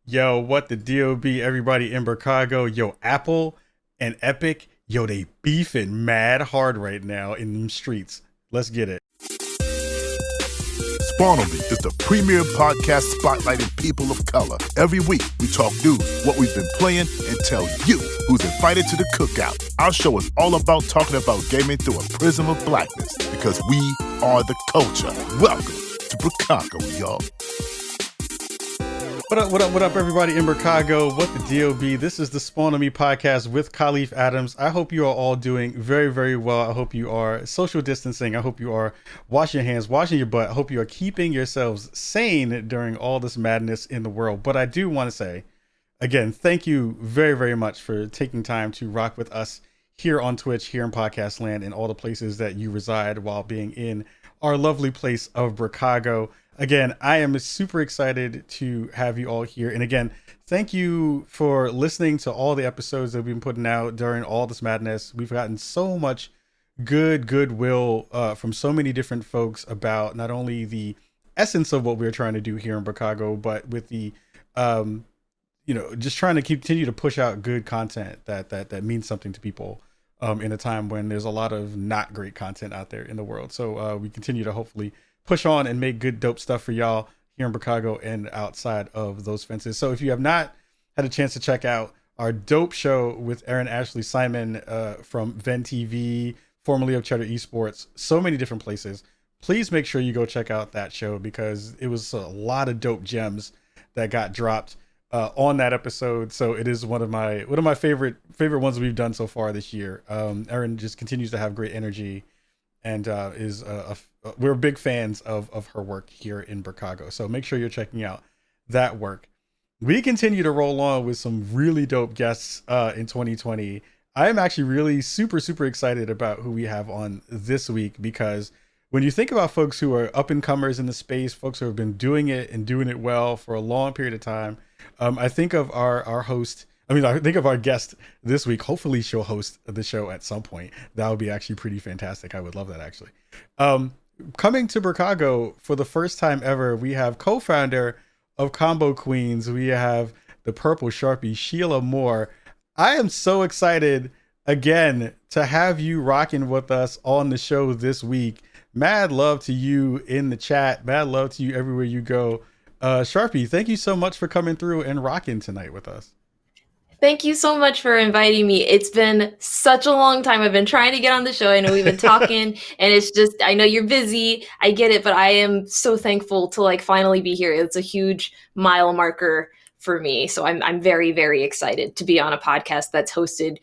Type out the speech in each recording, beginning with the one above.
Yo, what the deal be, everybody in Brookago? Yo, Apple and Epic, yo, they beefing mad hard right now in them streets. Let's get it. Spawnomy is the premier podcast spotlighting people of color. Every week, we talk news, what we've been playing, and tell you who's invited to the cookout. Our show is all about talking about gaming through a prism of blackness, because we are the culture. Welcome to Brookago, y'all. What up, everybody in Brookago? What the deal be? This is the Spawnomy podcast with Kahlief Adams. I hope you are all doing very, very well. I hope you are social distancing. I hope you are washing your hands, washing your butt. I hope you are keeping yourselves sane during all this madness in the world. But I do want to say, again, thank you very, very much for taking time to rock with us here on Twitch, here in podcast land, and all the places that you reside while being in our lovely place of Brookago. Again, I am super excited to have you all here. And again, thank you for listening to all the episodes that we've been putting out during all this madness. We've gotten so much goodwill from so many different folks about not only the essence of what we're trying to do here in Brookago, but with the, just trying to continue to push out good content that means something to people in a time when there's a lot of not great content out there in the world. So we continue to hopefully push on and make good, dope stuff for y'all here in Brookago and outside of those fences. So if you have not had a chance to check out our dope show with Aaron Ashley Simon from Ven TV, formerly of Cheddar Esports, so many different places, please make sure you go check out that show because it was a lot of dope gems that got dropped on that episode. So it is one of my favorite ones we've done so far this year. Aaron just continues to have great energy and we're big fans of her work here in Brookago. So make sure you're checking out that work. We continue to roll on with some really dope guests in 2020. I am actually really super excited about who we have on this week, because when you think about folks who are up and comers in the space, folks who have been doing it and doing it well for a long period of time, I think of our host. I think of our guest this week. Hopefully she'll host the show at some point. That would be actually pretty fantastic. I would love that, actually. Coming to Brookago for the first time ever, we have co-founder of Combo Queens. We have DaPurpleSharpie, Sheila Moore. I am so excited again to have you rocking with us on the show this week. Mad love to you in the chat. Mad love to you everywhere you go. Sharpie, thank you so much for coming through and rocking tonight with us. Thank you so much for inviting me. It's been such a long time. I've been trying to get on the show. I know we've been talking and it's just, I know you're busy. I get it, but I am so thankful to finally be here. It's a huge mile marker for me. So I'm very, very excited to be on a podcast that's hosted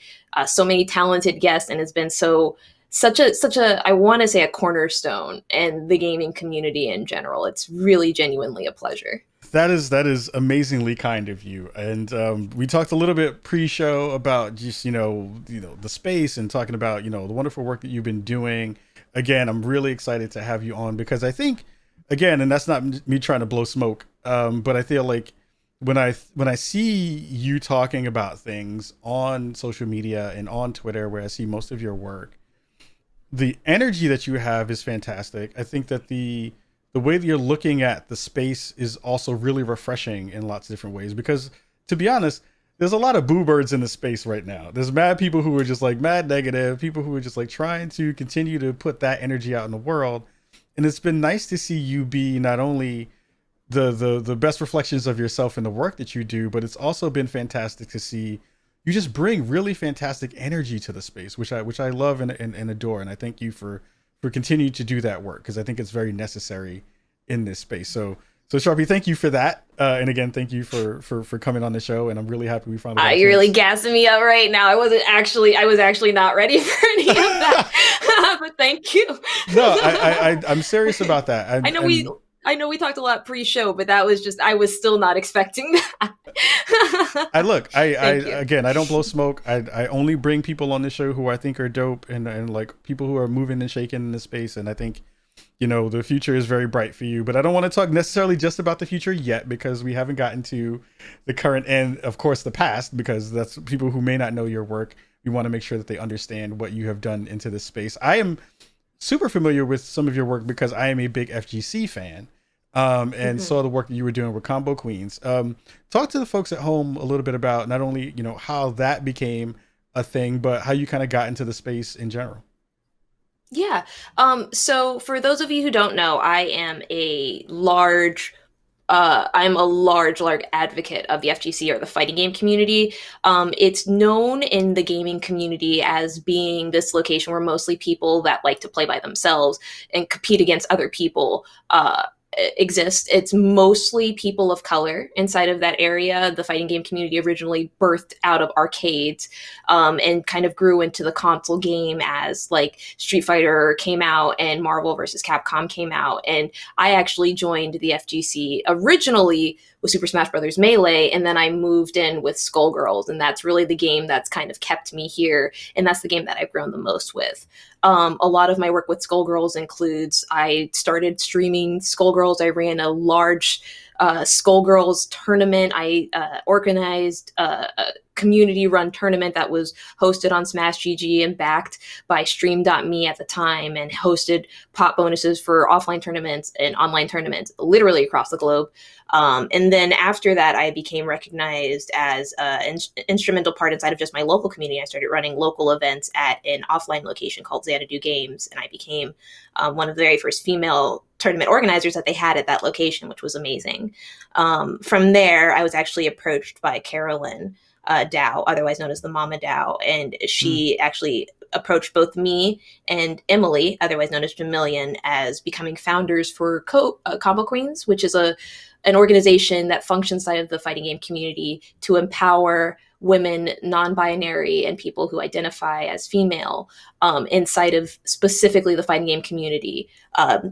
so many talented guests and has been such a, I want to say, a cornerstone in the gaming community in general. It's really genuinely a pleasure. That is amazingly kind of you. And we talked a little bit pre-show about just, the space and talking about, the wonderful work that you've been doing. Again, I'm really excited to have you on because I think, again, and that's not me trying to blow smoke, but I feel like when I see you talking about things on social media and on Twitter, where I see most of your work, the energy that you have is fantastic. I think that the way that you're looking at the space is also really refreshing in lots of different ways, because to be honest, there's a lot of boo birds in the space right now. There's mad people who are just mad negative, people who are just trying to continue to put that energy out in the world. And it's been nice to see you be not only the best reflections of yourself in the work that you do, but it's also been fantastic to see you just bring really fantastic energy to the space, which I love and adore. And I thank you for continuing to do that work, because I think it's very necessary in this space. So Sharpie, thank you for that. And again, thank you for coming on the show. And I'm really happy we finally got a You're chance. really gassing me up right now. I was actually not ready for any of that. But thank you. No, I'm serious about that. I know we talked a lot pre-show, but that was just, I was still not expecting that. Again, I don't blow smoke. I only bring people on the show who I think are dope and people who are moving and shaking in the space. And I think, the future is very bright for you, but I don't want to talk necessarily just about the future yet, because we haven't gotten to the current and of course the past, because that's people who may not know your work. We want to make sure that they understand what you have done into this space. I am super familiar with some of your work because I am a big FGC fan. and saw the work that you were doing with Combo Queens. Talk to the folks at home a little bit about not only, how that became a thing, but how you kind of got into the space in general. Yeah. So for those of you who don't know, I'm a large advocate of the FGC, or the fighting game community. It's known in the gaming community as being this location where mostly people that like to play by themselves and compete against other people exist. It's mostly people of color inside of that area. The fighting game community originally birthed out of arcades, and kind of grew into the console game as like Street Fighter came out and Marvel versus Capcom came out. And I actually joined the FGC originally with Super Smash Bros. Melee, and then I moved in with Skullgirls, and that's really the game that's kind of kept me here, and that's the game that I've grown the most with. A lot of my work with Skullgirls includes I started streaming Skullgirls. I ran a large Skullgirls tournament. I organized a community-run tournament that was hosted on Smash GG and backed by Stream.me at the time, and hosted pot bonuses for offline tournaments and online tournaments literally across the globe. And then after that, I became recognized as an instrumental part inside of just my local community. I started running local events at an offline location called Xanadu Games, and I became one of the very first female tournament organizers that they had at that location, which was amazing. From there, I was actually approached by Carolyn Dow, otherwise known as the Mama Dow, and she actually approached both me and Emily, otherwise known as Jamillion, as becoming founders for Combo Queens, which is an organization that functions inside of the fighting game community to empower women, non-binary, and people who identify as female inside of specifically the fighting game community,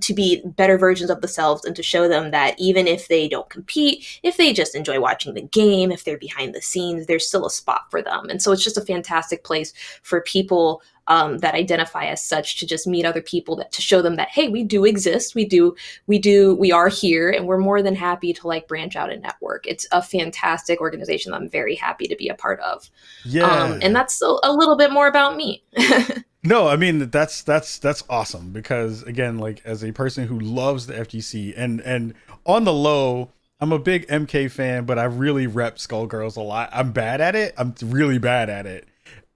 to be better versions of themselves, and to show them that even if they don't compete, if they just enjoy watching the game, if they're behind the scenes, there's still a spot for them. And so it's just a fantastic place for people that identify as such to just meet other people, to show them that, hey, we do exist, we are here, and we're more than happy to like branch out and network. It's a fantastic organization that I'm very happy to be a part of. Yeah. And that's a little bit more about me. No, I mean, that's awesome, because again, like, as a person who loves the FGC, and on the low, I'm a big MK fan, but I really rep Skullgirls a lot. I'm bad at it. I'm really bad at it.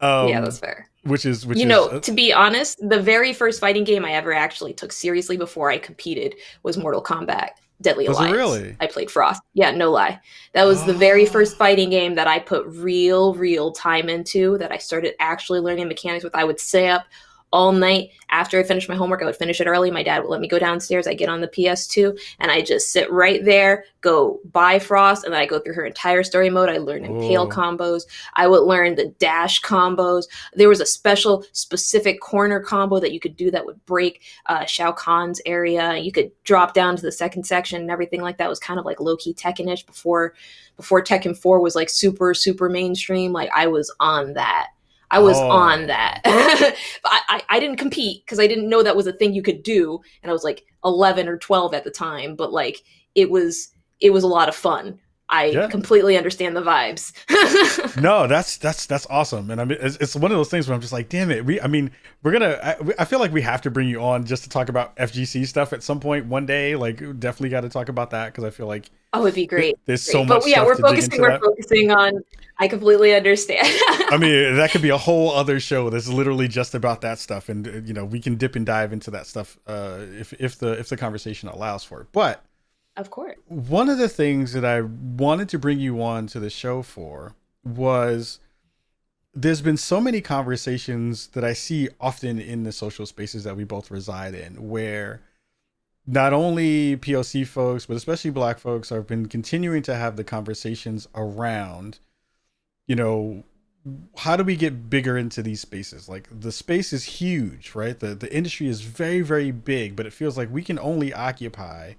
Yeah, that's fair. Which is to be honest, the very first fighting game I ever actually took seriously before I competed was Mortal Kombat Deadly Alliance. Was it really? I played Frost. Yeah, no lie. That was the very first fighting game that I put real time into, that I started actually learning mechanics with. I would stay up all night. After I finished my homework, I would finish it early. My dad would let me go downstairs. I get on the PS2 and I just sit right there, go buy Frost, and then I go through her entire story mode. I learned impale combos. I would learn the dash combos. There was a specific corner combo that you could do that would break Shao Kahn's area. You could drop down to the second section, and everything like that was kind of like low-key Tekken-ish before Tekken 4 was like super mainstream. Like, I was on that. On that. I didn't compete because I didn't know that was a thing you could do. And I was like 11 or 12 at the time, but like, it was a lot of fun. I completely understand the vibes. No, that's awesome. And I mean, it's one of those things where I'm just like, damn it. I feel like we have to bring you on just to talk about FGC stuff at some point one day. Like, definitely got to talk about that, because I feel like, oh, it'd be great. There's so much. But yeah, we're focusing on. I completely understand. I mean, that could be a whole other show that's literally just about that stuff, and we can dip and dive into that stuff if the conversation allows for it. But of course, one of the things that I wanted to bring you on to the show for was, there's been so many conversations that I see often in the social spaces that we both reside in, where not only POC folks, but especially Black folks, have been continuing to have the conversations around, how do we get bigger into these spaces? Like, the space is huge, right? The industry is very, very big, but it feels like we can only occupy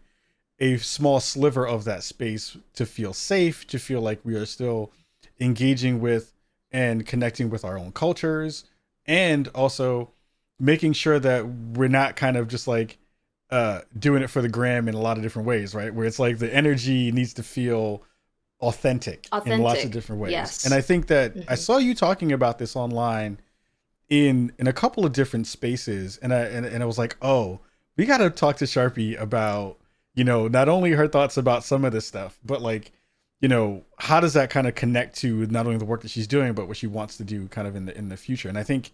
a small sliver of that space to feel safe, to feel like we are still engaging with and connecting with our own cultures, and also making sure that we're not kind of just like doing it for the gram in a lot of different ways, right? Where it's like the energy needs to feel authentic in lots of different ways. Yes. And I think that I saw you talking about this online in a couple of different spaces, and I was like, oh, we got to talk to Sharpie about not only her thoughts about some of this stuff, but like, how does that kind of connect to not only the work that she's doing, but what she wants to do kind of in the future. And I think,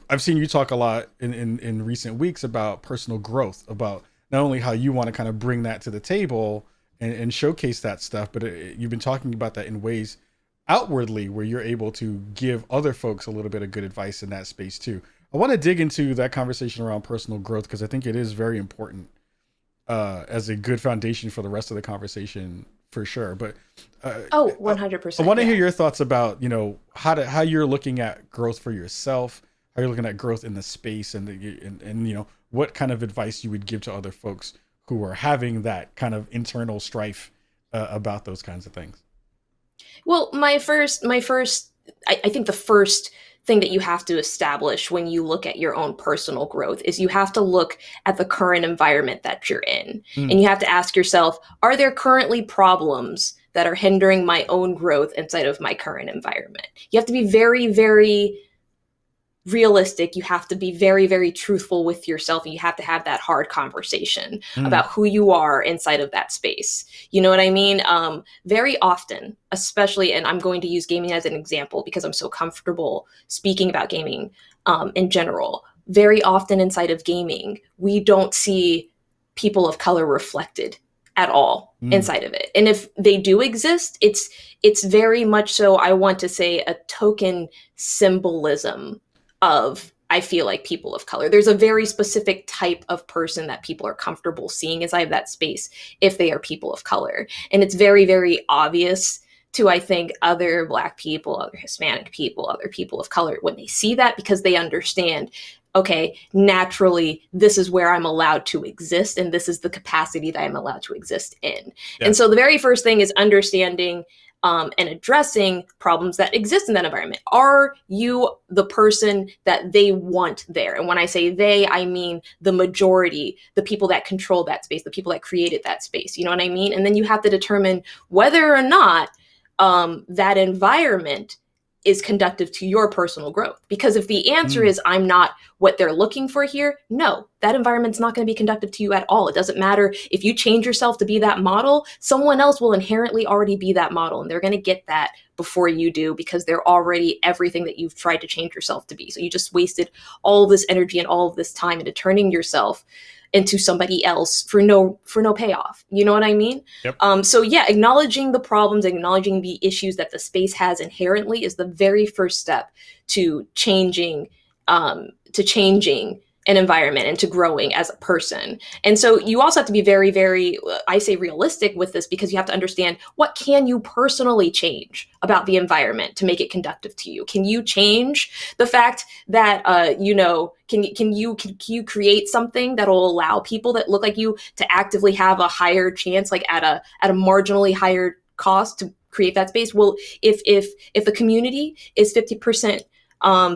I've seen you talk a lot in recent weeks about personal growth, about not only how you want to kind of bring that to the table and showcase that stuff, but you've been talking about that in ways outwardly where you're able to give other folks a little bit of good advice in that space too. I want to dig into that conversation around personal growth because I think it is very important as a good foundation for the rest of the conversation for sure. But 100%. I want to hear your thoughts about, how you're looking at growth for yourself, how you're looking at growth in the space, and what kind of advice you would give to other folks who are having that kind of internal strife about those kinds of things. Well, I think the first thing that you have to establish when you look at your own personal growth is you have to look at the current environment that you're in. And you have to ask yourself, are there currently problems that are hindering my own growth inside of my current environment? You have to be very, very realistic. You have to be very, very truthful with yourself, and you have to have that hard conversation about who you are inside of that space. You know what I mean? Very often, especially, and I'm going to use gaming as an example because I'm so comfortable speaking about gaming in general. Very often inside of gaming, we don't see people of color reflected at all inside of it. And if they do exist, it's very much so, I want to say, a token symbolism of, I feel like, people of color. There's a very specific type of person that people are comfortable seeing inside of that space if they are people of color. And it's very, very obvious to, I think, other Black people, other Hispanic people, other people of color when they see that, because they understand, okay, naturally, this is where I'm allowed to exist, and this is the capacity that I'm allowed to exist in. Yeah. And so the very first thing is understanding and addressing problems that exist in that environment. Are you the person that they want there? And when I say they, I mean the majority, the people that control that space, the people that created that space. You know what I mean? And then you have to determine whether or not that environment is conducive to your personal growth. Because if the answer is I'm not what they're looking for here, no, that environment's not going to be conducive to you at all. It doesn't matter if you change yourself to be that model, someone else will inherently already be that model, and they're going to get that before you do because they're already everything that you've tried to change yourself to be. So you just wasted all this energy and all of this time into turning yourself into somebody else for no payoff. You know what I mean? Yep. So yeah, acknowledging the problems, acknowledging the issues that the space has inherently is the very first step to changing an environment and to growing as a person. And so you also have to be very, very, I say, realistic with this, because you have to understand, what can you personally change about the environment to make it conducive to you? Can you change the fact that, can you create something that will allow people that look like you to actively have a higher chance, like at a marginally higher cost, to create that space? Well, if the community is 50%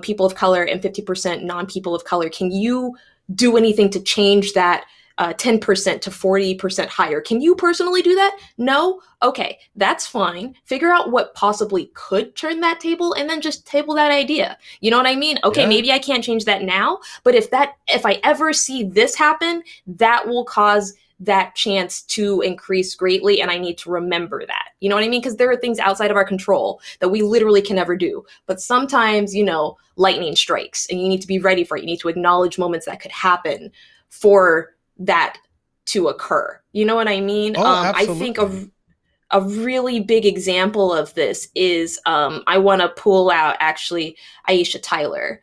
people of color and 50% non-people of color, can you do anything to change that 10% to 40% higher? Can you personally do that? No? Okay, that's fine. Figure out what possibly could turn that table, and then just table that idea. You know what I mean? Okay, maybe I can't change that now, but if I ever see this happen, that will cause that chance to increase greatly, and I need to remember that. You know what I mean? Because there are things outside of our control that we literally can never do. But sometimes, lightning strikes, and you need to be ready for it. You need to acknowledge moments that could happen for that to occur. You know what I mean? I think a really big example of this is, I want to pull out, actually, Aisha Tyler.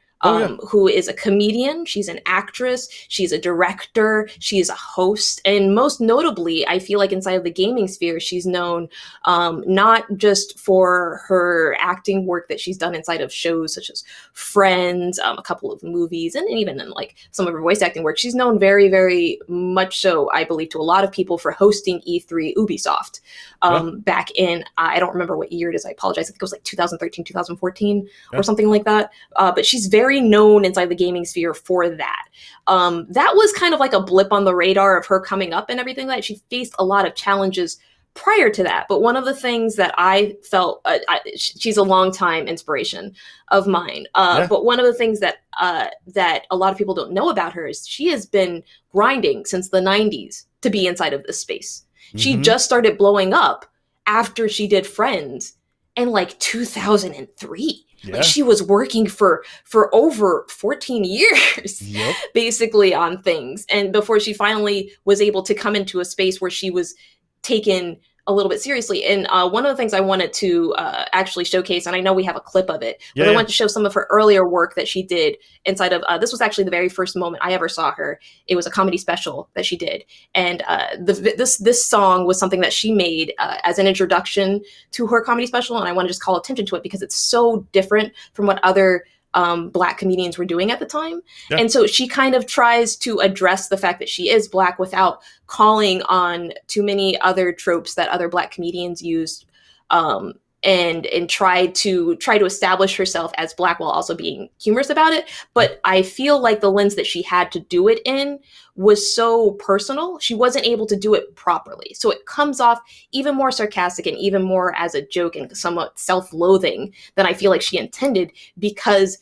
Who is a comedian. She's an actress. She's a director. She's a host. And most notably, I feel like inside of the gaming sphere, she's known not just for her acting work that she's done inside of shows such as Friends, a couple of movies, and even in like some of her voice acting work. She's known very, very much so, I believe, to a lot of people for hosting E3 Ubisoft back in, I don't remember what year it is. I apologize. I think it was like 2013, 2014 or something like that. But she's very known inside the gaming sphere for that. That was kind of like a blip on the radar of her coming up and everything like that. She faced a lot of challenges prior to that. But one of the things that I felt, she's a longtime inspiration of mine. But one of the things that that a lot of people don't know about her is she has been grinding since the 90s to be inside of this space. She just started blowing up after she did Friends in like 2003. Like she was working for over 14 years, basically, on things. And before she finally was able to come into a space where she was taken a little bit seriously. And one of the things I wanted to actually showcase, and I know we have a clip of it, but I wanted to show some of her earlier work that she did inside of, this was actually the very first moment I ever saw her. It was a comedy special that she did. And this song was something that she made as an introduction to her comedy special. And I want to just call attention to it because it's so different from what other Black comedians were doing at the time. And so she kind of tries to address the fact that she is Black without calling on too many other tropes that other Black comedians used, and try to establish herself as Black while also being humorous about it. But I feel like the lens that she had to do it in was so personal, she wasn't able to do it properly. So it comes off even more sarcastic and even more as a joke and somewhat self-loathing than I feel like she intended, because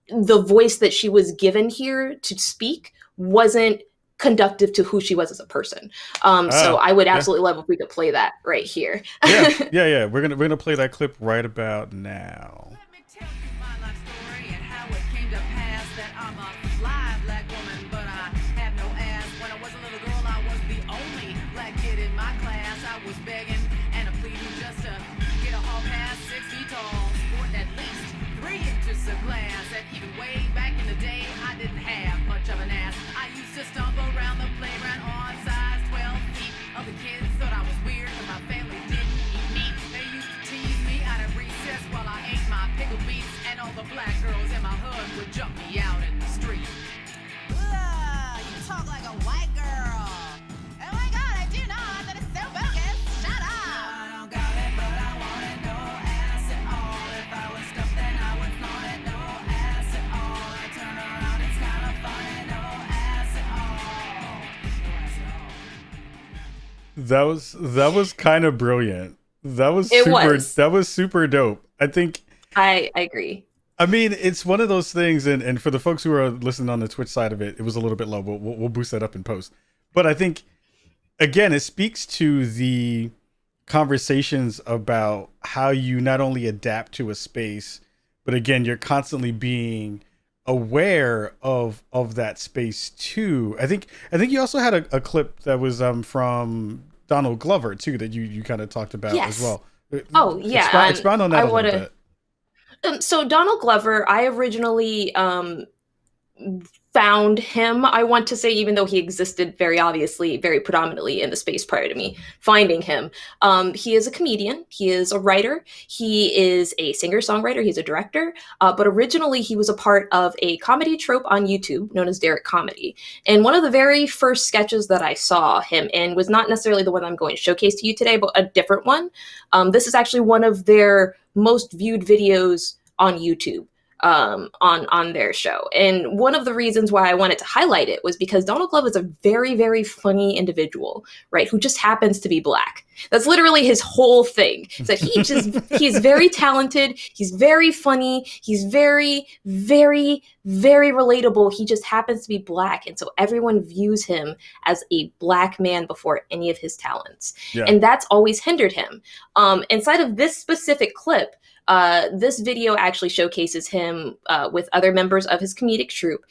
the voice that she was given here to speak wasn't conductive to who she was as a person. So I would absolutely love if we could play that right here. Yeah. We're gonna play that clip right about now. Let me tell you my life story and how it came to pass that I'm a fly Black woman, but I have no ass. When I was a little girl, I was the only Black kid in my class. I was begging and pleading just to get a hall pass, 6 feet tall, sporting at least 3 inches of glass. And even way back in the day, I didn't have much of an ass. I used to stomp around the playground on size 12 feet. Other kids thought I was weird, but my family didn't eat meat. They used to tease me out of recess while I ate my pickle beets, and all the Black girls in my hood would jump me out in the street. You talk like a white girl. Oh my God, I do not. That is so bogus. Shut up. I don't got it, but I wanted no ass at all. If I was stuffed, then I would flaunt it. No ass at all. I turn around, it's kind of funny. No ass at all. No ass at all. That was kind of brilliant. That was super dope. I think I agree. I mean, it's one of those things, and for the folks who are listening on the Twitch side of it, it was a little bit low. We'll boost that up in post. But I think, again, it speaks to the conversations about how you not only adapt to a space, but again, you're constantly being aware of that space too. I think you also had a clip that was from Donald Glover too that you kind of talked about as well. Oh yeah, expound on that a little bit. So Donald Glover, I originally found him, I want to say, even though he existed very obviously, very predominantly in the space prior to me finding him. He is a comedian. He is a writer. He is a singer-songwriter. He's a director. But originally, he was a part of a comedy troupe on YouTube known as Derek Comedy. And one of the very first sketches that I saw him in was not necessarily the one I'm going to showcase to you today, but a different one. This is actually one of their most viewed videos on YouTube. On their show. And one of the reasons why I wanted to highlight it was because Donald Glover is a very, very funny individual, right? Who just happens to be Black. That's literally his whole thing. Is that he's very talented. He's very funny. He's very, very, very relatable. He just happens to be Black. And so everyone views him as a Black man before any of his talents. Yeah. And that's always hindered him. Inside of this specific clip, this video actually showcases him with other members of his comedic troupe,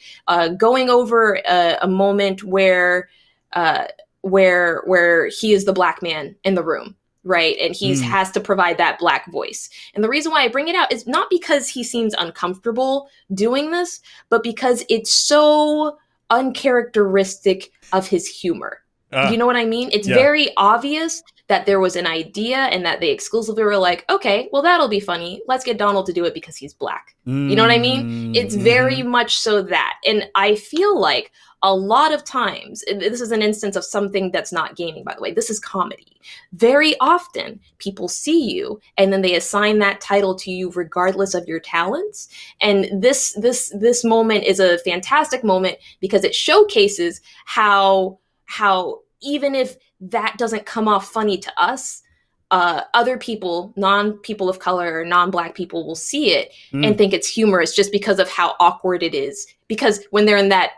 going over a moment where he is the Black man in the room, right? And he has to provide that Black voice. And the reason why I bring it out is not because he seems uncomfortable doing this, but because it's so uncharacteristic of his humor. Do you know what I mean? It's very obvious that there was an idea and that they exclusively were like, okay, well, that'll be funny. Let's get Donald to do it because he's Black. You know what I mean? It's very much so that. And I feel like a lot of times, this is an instance of something that's not gaming, by the way, this is comedy. Very often people see you and then they assign that title to you regardless of your talents. And this moment is a fantastic moment because it showcases how even if that doesn't come off funny to us, other people, non-people of color or non-Black people, will see it and think it's humorous just because of how awkward it is. Because when they're in that,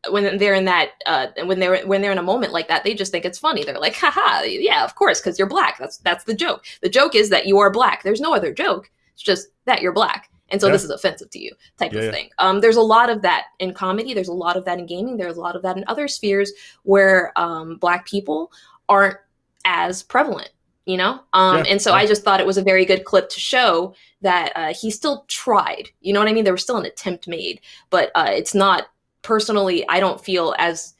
when they're in a moment like that, they just think it's funny. They're like, haha, yeah, of course, because you're Black. That's the joke. The joke is that you are Black. There's no other joke. It's just that you're Black. And so this is offensive to you, type of thing. There's a lot of that in comedy. There's a lot of that in gaming. There's a lot of that in other spheres where Black people aren't as prevalent, you know? And so I just thought it was a very good clip to show that he still tried. You know what I mean? There was still an attempt made, but it's not, personally, I don't feel as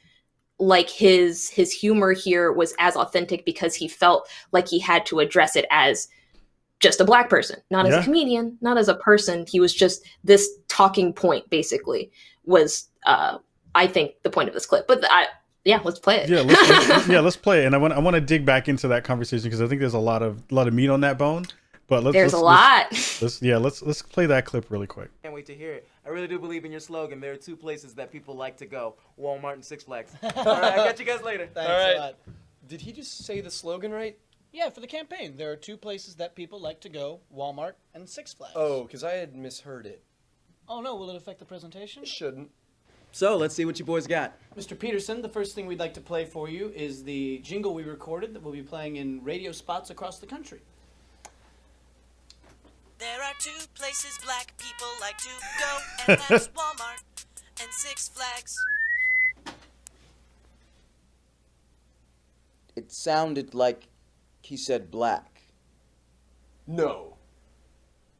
like his humor here was as authentic because he felt like he had to address it as just a Black person, not as a comedian, not as a person. He was just, this talking point basically was, I think, the point of this clip. But let's play it. Let's play it. And I want to dig back into that conversation because I think there's a lot of meat on that bone. But let's play that clip really quick. Can't wait to hear it. I really do believe in your slogan. There are two places that people like to go: Walmart and Six Flags. All right, I got you guys later. Thanks a lot. Did he just say the slogan right? Yeah, for the campaign. There are two places that people like to go: Walmart and Six Flags. Oh, because I had misheard it. Oh no, will it affect the presentation? It shouldn't. So let's see what you boys got. Mr. Peterson, the first thing we'd like to play for you is the jingle we recorded that we'll be playing in radio spots across the country. There are two places Black people like to go, and that's Walmart and Six Flags. It sounded like he said black. No.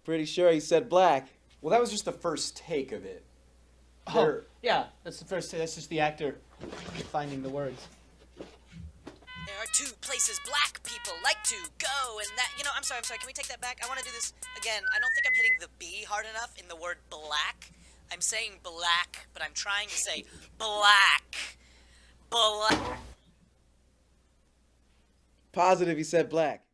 Pretty sure he said black. Well, that was just the first take of it. Oh, yeah, that's the first. That's just the actor finding the words. There are two places Black people like to go, and that, you know, I'm sorry, can we take that back? I want to do this again. I don't think I'm hitting the B hard enough in the word black. I'm saying black, but I'm trying to say black. Positive he said black.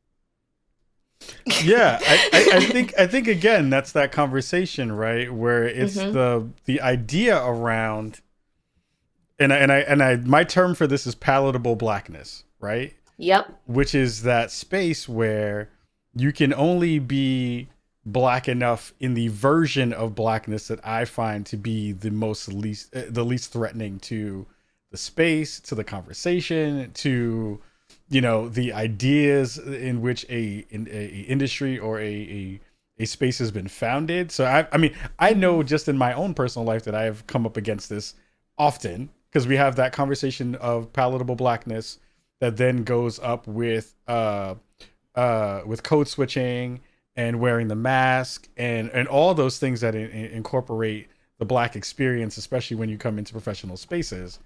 Yeah, I think again that's that conversation, right, where it's the idea around, and I my term for this is palatable Blackness, right? Yep. Which is that space where you can only be Black enough in the version of Blackness that I find to be the least threatening to the space, to the conversation, to, you know, the ideas in which a industry or a space has been founded. So I mean, I know just in my own personal life that I have come up against this often because we have that conversation of palatable Blackness that then goes up with code switching and wearing the mask and all those things that incorporate the Black experience, especially when you come into professional spaces.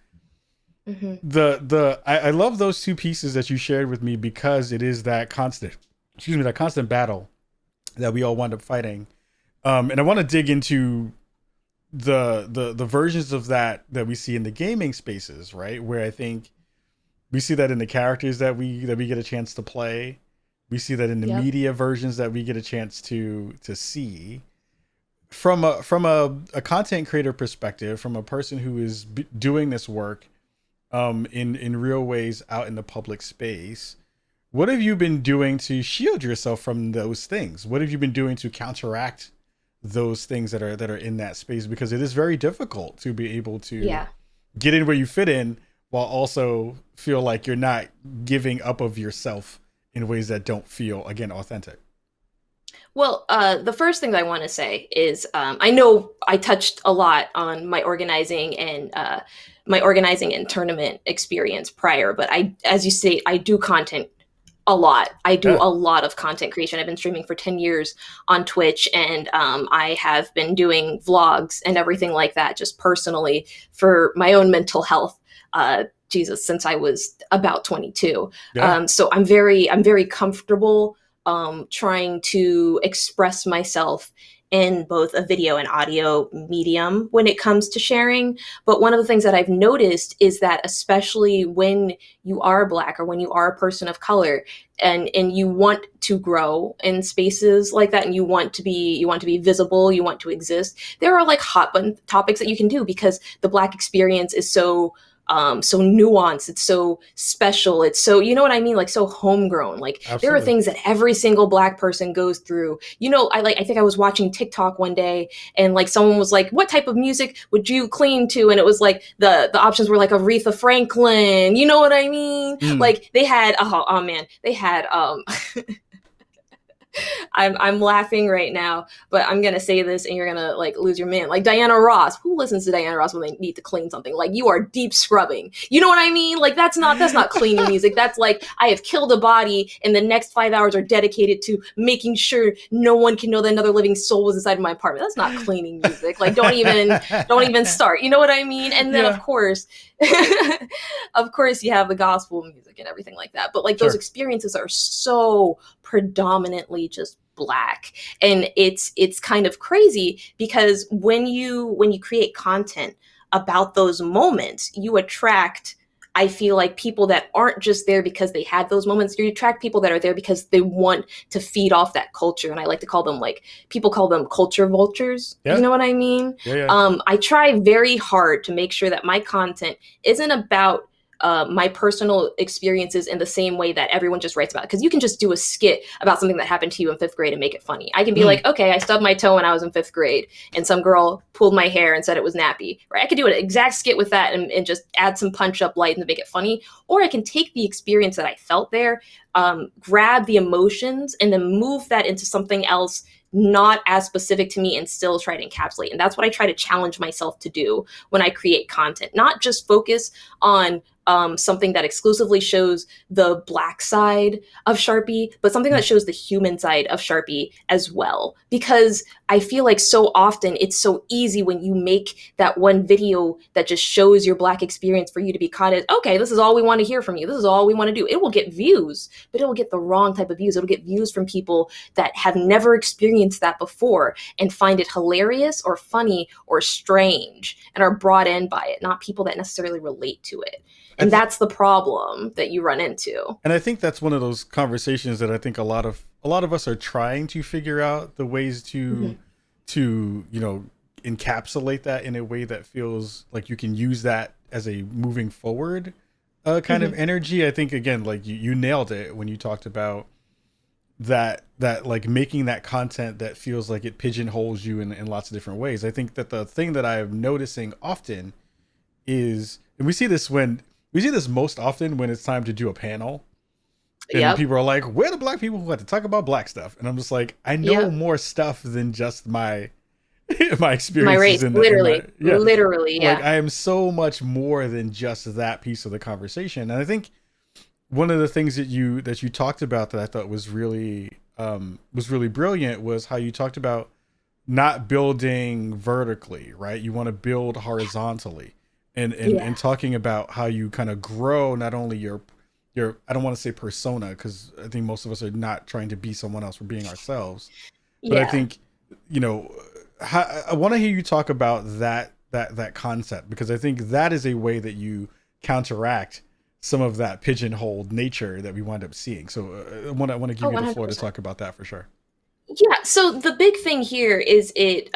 I love those two pieces that you shared with me because it is that constant battle that we all wind up fighting. And I want to dig into the versions of that we see in the gaming spaces, right? Where I think we see that in the characters that we get a chance to play. We see that in the media versions that we get a chance to see. From a content creator perspective, from a person who is doing this work in real ways out in the public space, what have you been doing to shield yourself from those things? What have you been doing to counteract those things that are in that space? Because it is very difficult to be able to get in where you fit in while also feel like you're not giving up of yourself in ways that don't feel, again, authentic. Well, the first thing that I want to say is I know I touched a lot on my organizing and tournament experience prior, but as you say, I do content a lot. I do a lot of content creation. I've been streaming for 10 years on Twitch, and I have been doing vlogs and everything like that, just personally for my own mental health. Since I was about 22. So I'm very comfortable trying to express myself in both a video and audio medium when it comes to sharing. But one of the things that I've noticed is that especially when you are Black or when you are a person of color and you want to grow in spaces like that and you want to be visible, you want to exist, there are like hot button topics that you can do because the Black experience is so so nuanced, it's so special, it's so, you know what I mean, like so homegrown. Like there are Absolutely. things that every single Black person goes through. You know, I think I was watching TikTok one day, and like someone was like, what type of music would you clean to? And it was like the options were like Aretha Franklin, you know what I mean? Like they had oh man, they had I'm laughing right now, but I'm gonna say this and you're gonna like lose your man. Like Diana Ross. Who listens to Diana Ross when they need to clean something? Like you are deep scrubbing. You know what I mean? Like that's not cleaning music. That's like I have killed a body and the next 5 hours are dedicated to making sure no one can know that another living soul was inside of my apartment. That's not cleaning music. Like don't even start. You know what I mean? And then of course you have the gospel music and everything like that. But like those experiences are so predominantly just Black, and it's kind of crazy because when you create content about those moments, you attract, I feel like, people that aren't just there because they had those moments. You attract people that are there because they want to feed off that culture. And I like to call them, like, people call them culture vultures. You know what I mean? I try very hard to make sure that my content isn't about my personal experiences in the same way that everyone just writes about it. Because you can just do a skit about something that happened to you in 5th grade and make it funny. I can be like, okay, I stubbed my toe when I was in 5th grade and some girl pulled my hair and said it was nappy, right? I could do an exact skit with that and just add some punch up light and make it funny. Or I can take the experience that I felt there, grab the emotions, and then move that into something else not as specific to me and still try to encapsulate. And that's what I try to challenge myself to do when I create content, not just focus on something that exclusively shows the Black side of Sharpie, but something that shows the human side of Sharpie as well. Because I feel like so often it's so easy when you make that one video that just shows your Black experience for you to be caught as, okay, this is all we want to hear from you. This is all we want to do. It will get views, but it will get the wrong type of views. It'll get views from people that have never experienced that before and find it hilarious or funny or strange and are brought in by it, not people that necessarily relate to it. And that's the problem that you run into. And I think that's one of those conversations that I think a lot of us are trying to figure out the ways to encapsulate that in a way that feels like you can use that as a moving forward kind of energy. I think, again, like you nailed it when you talked about that like making that content that feels like it pigeonholes you in lots of different ways. I think that the thing that I'm noticing often is, and we see this most often when it's time to do a panel. And people are like, where are the Black people who have to talk about Black stuff? And I'm just like, I know more stuff than just my experiences. My race, literally. Like, I am so much more than just that piece of the conversation. And I think one of the things that you talked about that I thought was really brilliant was how you talked about not building vertically, right? You want to build horizontally. And talking about how you kind of grow not only your I don't want to say persona, because I think most of us are not trying to be someone else, we're being ourselves. But I think, I want to hear you talk about that concept, because I think that is a way that you counteract some of that pigeonholed nature that we wind up seeing. So I want to give you the floor to talk about that for sure. Yeah, so the big thing here is it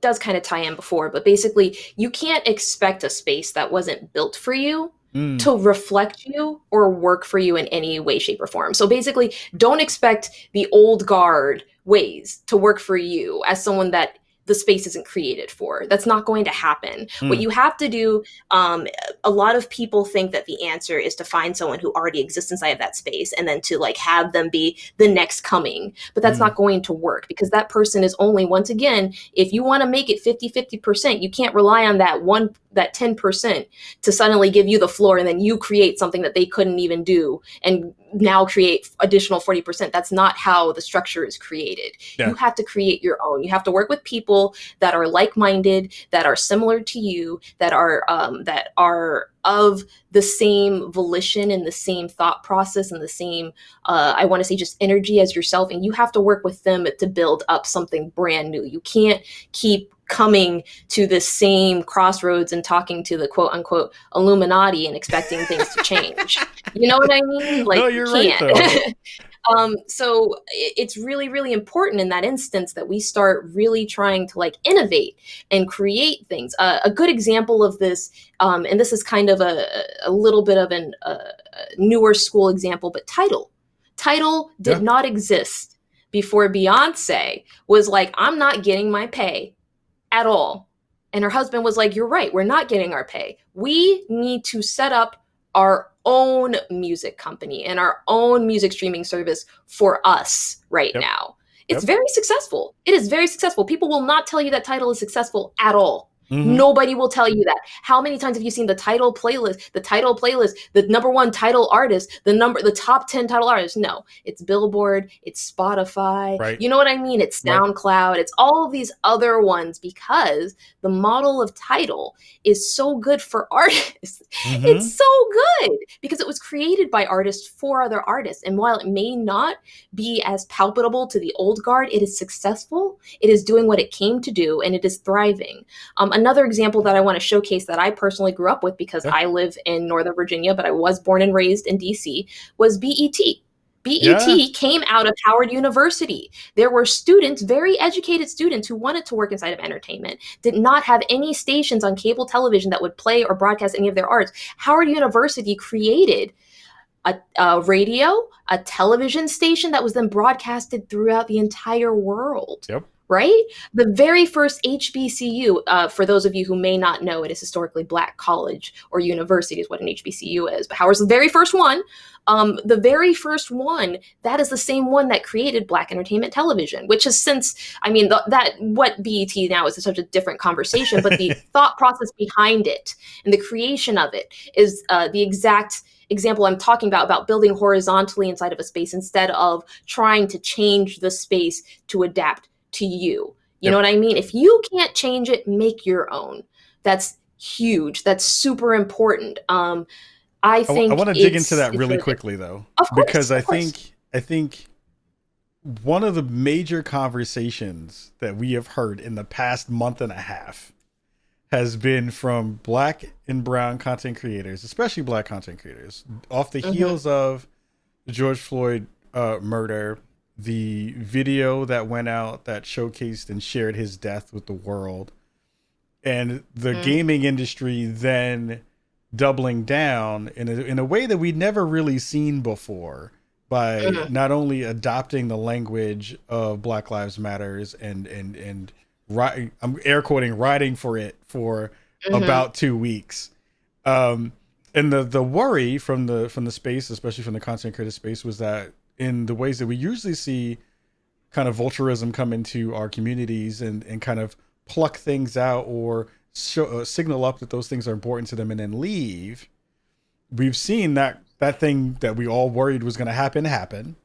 does kind of tie in before, but basically you can't expect a space that wasn't built for you to reflect you or work for you in any way, shape, or form. So basically, don't expect the old guard ways to work for you as someone that the space isn't created for. That's not going to happen. What you have to do, a lot of people think that the answer is to find someone who already exists inside of that space and then to like have them be the next coming. But that's not going to work, because that person is only, once again, if you want to make it 50%, you can't rely on that 10% to suddenly give you the floor and then you create something that they couldn't even do and now create additional 40%. That's not how the structure is created. You have to create your own. You have to work with people that are like-minded, that are similar to you, that are of the same volition and the same thought process and the same, I want to say, just energy as yourself. And you have to work with them to build up something brand new. You can't keep coming to the same crossroads and talking to the quote unquote Illuminati and expecting things to change. You know what I mean? Like, no, you're you can't. right, So it's really, really important in that instance that we start really trying to like innovate and create things. A good example of this, and this is kind of a little bit of a newer school example, but Tidal did not exist before Beyonce was like, I'm not getting my pay at all. And her husband was like, you're right, we're not getting our pay. We need to set up our own music company and our own music streaming service for us right now. It's very successful. It is very successful. People will not tell you that Tidal is successful at all. Nobody will tell you that. How many times have you seen the Tidal playlist, the number one Tidal artist, the top 10 Tidal artists? No, it's Billboard, it's Spotify. Right. You know what I mean? It's SoundCloud. It's all of these other ones because the model of Tidal is so good for artists. It's so good because it was created by artists for other artists. And while it may not be as palpable to the old guard, it is successful. It is doing what it came to do, and it is thriving. Another example that I want to showcase that I personally grew up with because I live in Northern Virginia, but I was born and raised in DC, was BET. BET came out of Howard University. There were students, very educated students, who wanted to work inside of entertainment, did not have any stations on cable television that would play or broadcast any of their arts. Howard University created a radio, a television station that was then broadcasted throughout the entire world. Right? The very first HBCU, for those of you who may not know, it is historically Black college or university is what an HBCU is. But Howard's the very first one. The very first one, that is the same one that created Black entertainment television, which has since, I mean, what BET now is such a different conversation, but the thought process behind it and the creation of it is the exact example I'm talking about building horizontally inside of a space instead of trying to change the space to adapt to you. You know what I mean? If you can't change it, make your own. That's huge. That's super important. I think I want to dig into that really quickly though, because I think one of the major conversations that we have heard in the past month and a half has been from Black and brown content creators, especially Black content creators, off the heels of the George Floyd murder, the video that went out that showcased and shared his death with the world, and the gaming industry then doubling down in a way that we'd never really seen before by not only adopting the language of Black Lives Matters and I'm air quoting riding for it for about 2 weeks. And the worry from the space, especially from the content creator space, was that in the ways that we usually see kind of vulturism come into our communities and kind of pluck things out or signal up that those things are important to them and then leave. We've seen that thing that we all worried was going to happen.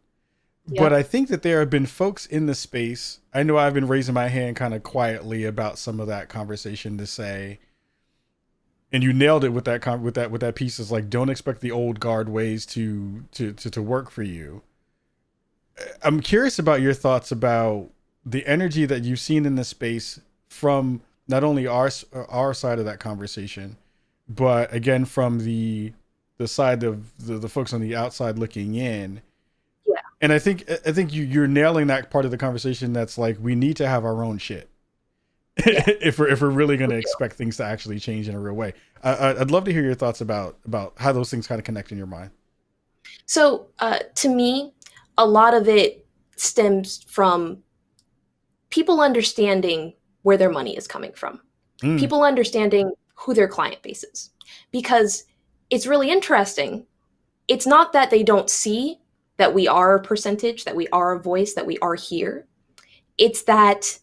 But I think that there have been folks in the space. I know I've been raising my hand kind of quietly about some of that conversation to say, and you nailed it with that piece, is like, don't expect the old guard ways to work for you. I'm curious about your thoughts about the energy that you've seen in this space from not only our side of that conversation, but again, from the side of the folks on the outside looking in. Yeah. And I think you're nailing that part of the conversation. That's like, we need to have our own shit. if we're really going to expect things to actually change in a real way. I'd love to hear your thoughts about how those things kind of connect in your mind. So to me, a lot of it stems from people understanding where their money is coming from, people understanding who their client base is, because it's really interesting. It's not that they don't see that we are a percentage, that we are a voice, that we are here. It's that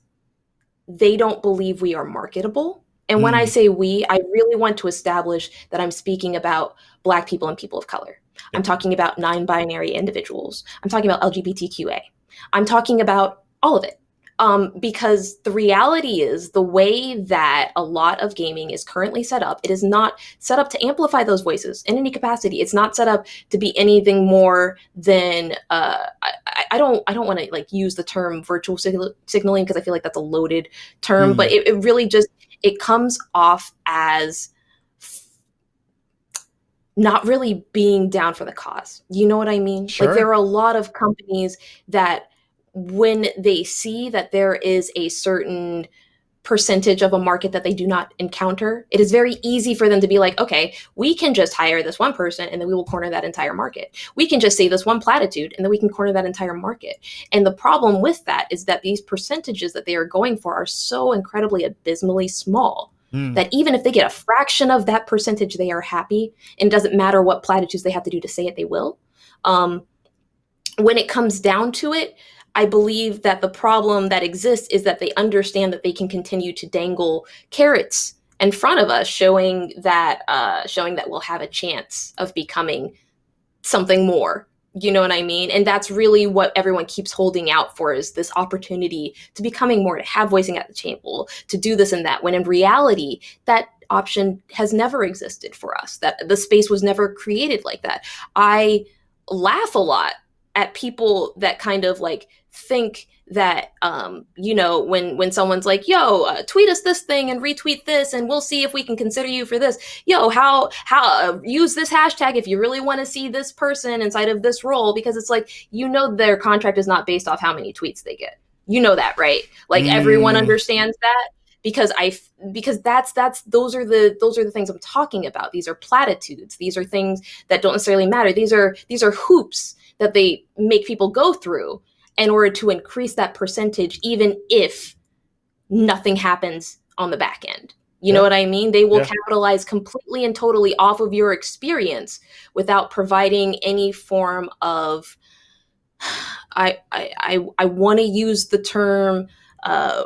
they don't believe we are marketable. And when I say we, I really want to establish that I'm speaking about Black people and people of color. I'm talking about non-binary individuals. I'm talking about LGBTQA. I'm talking about all of it. Because the reality is, the way that a lot of gaming is currently set up, it is not set up to amplify those voices in any capacity. It's not set up to be anything more than I don't want to like use the term virtual signaling, because I feel like that's a loaded term, but it really just, it comes off as not really being down for the cause. You know what I mean? Sure. Like, there are a lot of companies that when they see that there is a certain percentage of a market that they do not encounter, it is very easy for them to be like, okay, we can just hire this one person and then we will corner that entire market. We can just say this one platitude and then we can corner that entire market. And the problem with that is that these percentages that they are going for are so incredibly abysmally small that even if they get a fraction of that percentage, they are happy, and it doesn't matter what platitudes they have to do to say it, they will. When it comes down to it, I believe that the problem that exists is that they understand that they can continue to dangle carrots in front of us, showing that we'll have a chance of becoming something more. You know what I mean? And that's really what everyone keeps holding out for, is this opportunity to becoming more, to have voicing at the table, to do this and that, when in reality, that option has never existed for us, that the space was never created like that. I laugh a lot at people that kind of like think that, when someone's like, yo, tweet us this thing and retweet this and we'll see if we can consider you for this. Yo, how use this hashtag if you really want to see this person inside of this role, because it's like, their contract is not based off how many tweets they get. You know that, right? Like everyone understands that. Because those are the things I'm talking about. These are platitudes. These are things that don't necessarily matter. These are hoops that they make people go through in order to increase that percentage, even if nothing happens on the back end. You know what I mean? They will capitalize completely and totally off of your experience without providing any form of, I want to use the term,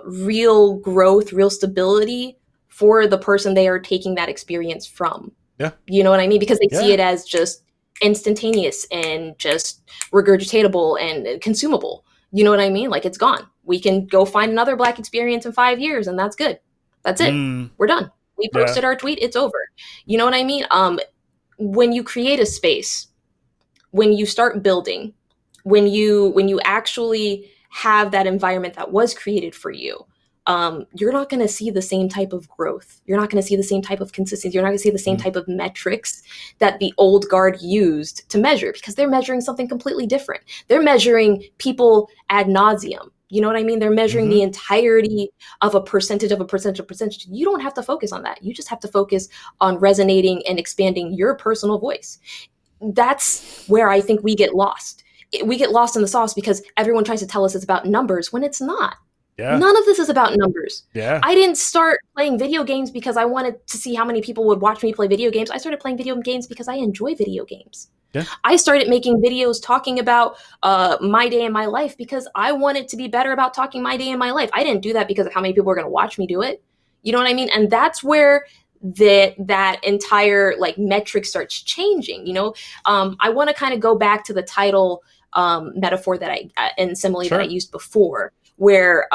real growth, real stability for the person they are taking that experience from. Yeah. You know what I mean? Because they see it as just instantaneous and just regurgitatable and consumable. You know what I mean? Like, it's gone. We can go find another Black experience in 5 years and that's good. That's it. We're done. We posted our tweet. It's over. You know what I mean? When you create a space, when you start building, when you actually have that environment that was created for you, you're not going to see the same type of growth. You're not going to see the same type of consistency. You're not going to see the same type of metrics that the old guard used to measure, because they're measuring something completely different. They're measuring people ad nauseum. You know what I mean? They're measuring the entirety of a percentage. You don't have to focus on that. You just have to focus on resonating and expanding your personal voice. That's where I think we get lost. We get lost in the sauce because everyone tries to tell us it's about numbers when it's not. Yeah. None of this is about numbers. Yeah. I didn't start playing video games because I wanted to see how many people would watch me play video games. I started playing video games because I enjoy video games. Yeah. I started making videos talking about my day in my life because I wanted to be better about talking my day in my life. I didn't do that because of how many people were going to watch me do it. You know what I mean? And that's where that entire like metric starts changing. You know, I want to kind of go back to the title metaphor that and simile that I used before, where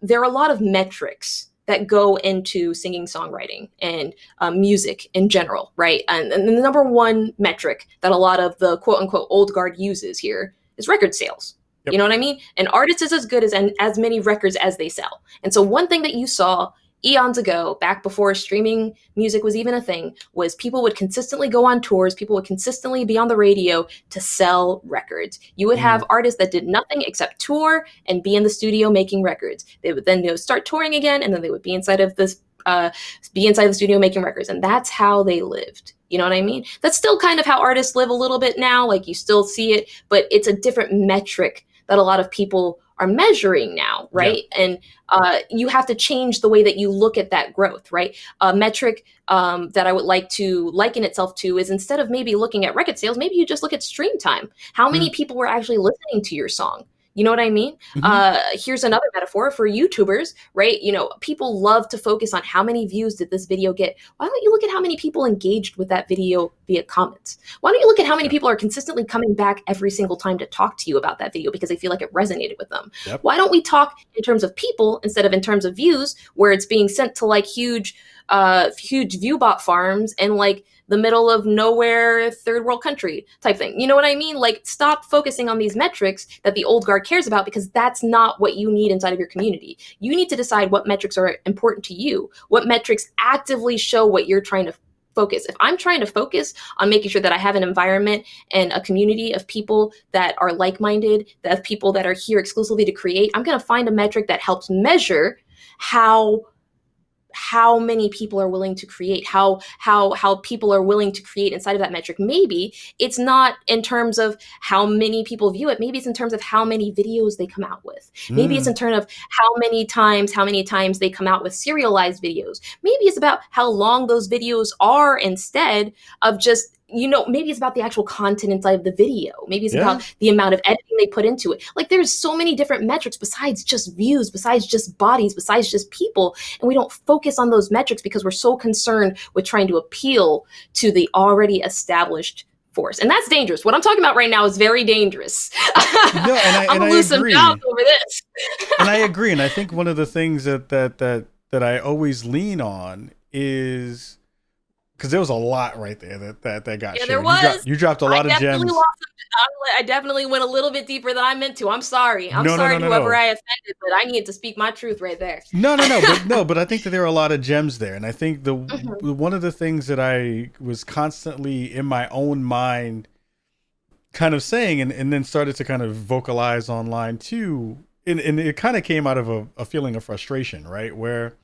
there are a lot of metrics that go into singing, songwriting, and music in general, right? And the number one metric that a lot of the quote unquote old guard uses here is record sales. Yep. You know what I mean? An artist is as good as many records as they sell. And so one thing that you saw eons ago, back before streaming music was even a thing, was people would consistently go on tours. People would consistently be on the radio to sell records. You would have artists that did nothing except tour and be in the studio making records. They would then start touring again, and then they would be inside of this, be inside the studio making records. And that's how they lived. You know what I mean? That's still kind of how artists live a little bit now. Like, you still see it, but it's a different metric that a lot of people are measuring now, right? Yeah. And you have to change the way that you look at that growth, right? A metric that I would like to liken itself to is, instead of maybe looking at record sales, maybe you just look at stream time. How many people were actually listening to your song? You know what I mean? Here's another metaphor for YouTubers, right? You know, people love to focus on how many views did this video get. Why don't you look at how many people engaged with that video via comments? Why don't you look at how many people are consistently coming back every single time to talk to you about that video because they feel like it resonated with them? Yep. Why don't we talk in terms of people instead of in terms of views, where it's being sent to like huge viewbot farms and like the middle of nowhere, third world country type thing. You know what I mean? Like, stop focusing on these metrics that the old guard cares about, because that's not what you need inside of your community. You need to decide what metrics are important to you, what metrics actively show what you're trying to focus. If I'm trying to focus on making sure that I have an environment and a community of people that are like-minded, that have people that are here exclusively to create, I'm going to find a metric that helps measure how many people are willing to create, how people are willing to create inside of that metric. Maybe it's not in terms of how many people view it. Maybe it's in terms of how many videos they come out with. Maybe it's in terms of how many times they come out with serialized videos. Maybe it's about how long those videos are instead of just, maybe it's about the actual content inside of the video. Maybe it's about the amount of editing they put into it. Like, there's so many different metrics besides just views, besides just bodies, besides just people. And we don't focus on those metrics because we're so concerned with trying to appeal to the already established force. And that's dangerous. What I'm talking about right now is very dangerous. I'm gonna lose some jobs over this. And I agree. And I think one of the things that I always lean on is, because there was a lot right there that got shared. There was. You dropped a lot of gems. I definitely went a little bit deeper than I meant to. I'm sorry. I'm sorry to whoever I offended, but I needed to speak my truth right there. But I think that there are a lot of gems there. And I think one of the things that I was constantly in my own mind kind of saying and then started to kind of vocalize online too, and it kind of came out of a feeling of frustration, right? Where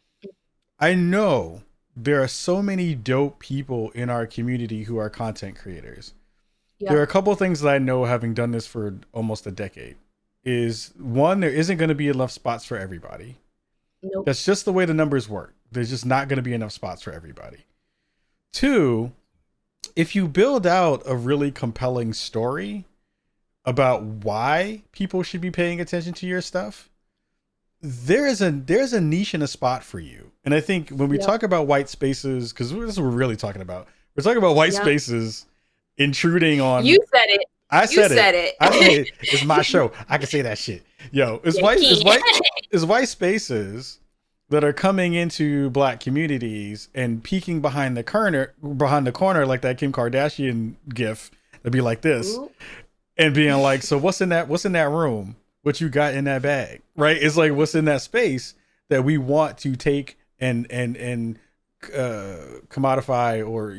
I know there are so many dope people in our community who are content creators. There are a couple of things that I know, having done this for almost a decade, is one, there isn't going to be enough spots for everybody. Nope. That's just the way the numbers work. There's just not going to be enough spots for everybody. Two, if you build out a really compelling story about why people should be paying attention to your stuff, there's a niche and a spot for you. And I think when we talk about white spaces, because this is what we're really talking about. We're talking about white spaces intruding on. You said it. I said it. It's my show. I can say that shit. Yo, it's white spaces that are coming into Black communities and peeking behind the corner like that Kim Kardashian gif that'd be like this. Ooh. And being like, so what's in that room? What you got in that bag, right? It's like, what's in that space that we want to take and commodify or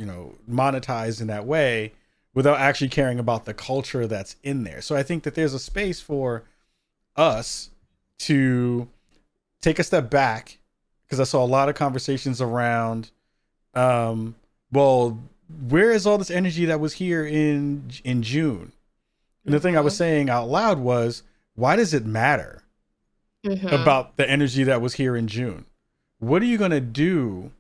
monetize in that way without actually caring about the culture that's in there. So I think that there's a space for us to take a step back, because I saw a lot of conversations around, well, where is all this energy that was here in June? And the thing I was saying out loud was, why does it matter about the energy that was here in June? What are you going to do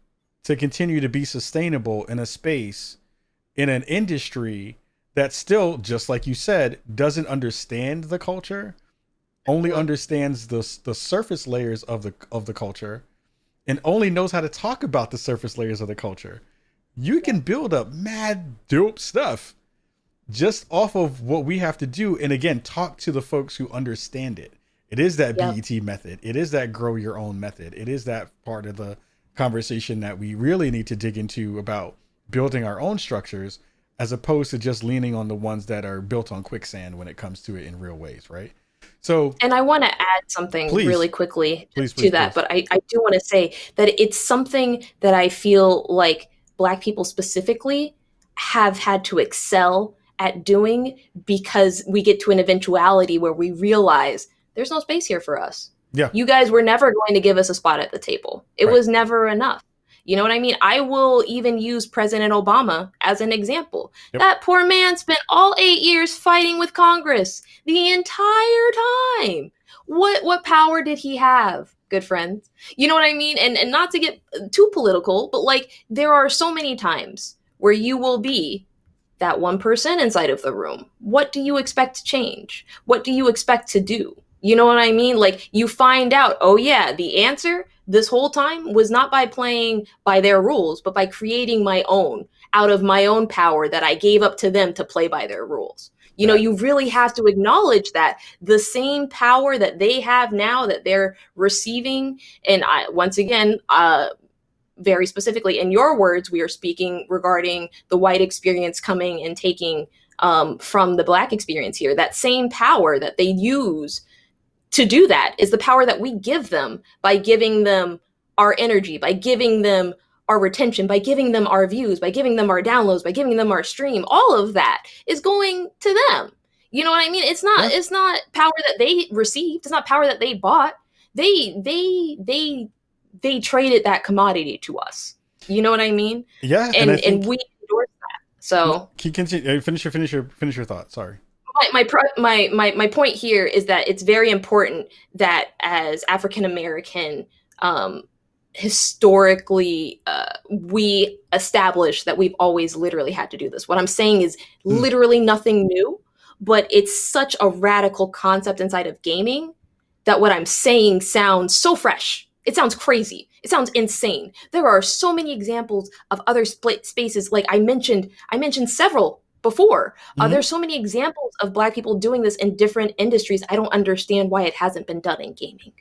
to continue to be sustainable in a space, in an industry that still, just like you said, doesn't understand the culture, only understands the surface layers of the culture, and only knows how to talk about the surface layers of the culture? You can build up mad dope stuff just off of what we have to do. And again, talk to the folks who understand it. It is that BET method. It is that grow your own method. It is that part of the conversation that we really need to dig into about building our own structures, as opposed to just leaning on the ones that are built on quicksand when it comes to it in real ways. Right. So, and I want to add something really quickly to that, but I do want to say that it's something that I feel like Black people specifically have had to excel at doing, because we get to an eventuality where we realize there's no space here for us. Yeah. You guys were never going to give us a spot at the table. It was never enough. You know what I mean? I will even use President Obama as an example. Yep. That poor man spent all 8 years fighting with Congress the entire time. What power did he have? Good friends. You know what I mean? And not to get too political, but like, there are so many times where you will be that 1% inside of the room. What do you expect to change? What do you expect to do? You know what I mean? Like, you find out, oh yeah, the answer this whole time was not by playing by their rules, but by creating my own out of my own power that I gave up to them to play by their rules. You know, you really have to acknowledge that the same power that they have now that they're receiving. And once again, very specifically in your words, we are speaking regarding the white experience coming and taking from the Black experience here. That same power that they use to do that is the power that we give them by giving them our energy, by giving them our retention, by giving them our views, by giving them our downloads, by giving them our stream, all of that is going to them. You know what I mean? It's not power that they received. It's not power that they bought. They traded that commodity to us. You know what I mean? Yeah, and we endorse that. So can you continue? Finish your thought. Sorry. My point here is that it's very important that as African American, historically, we establish that we've always literally had to do this. What I'm saying is literally nothing new, but it's such a radical concept inside of gaming that what I'm saying sounds so fresh. It sounds crazy. It sounds insane. There are so many examples of other spaces. Like I mentioned several before. There's so many examples of Black people doing this in different industries. I don't understand why it hasn't been done in gaming.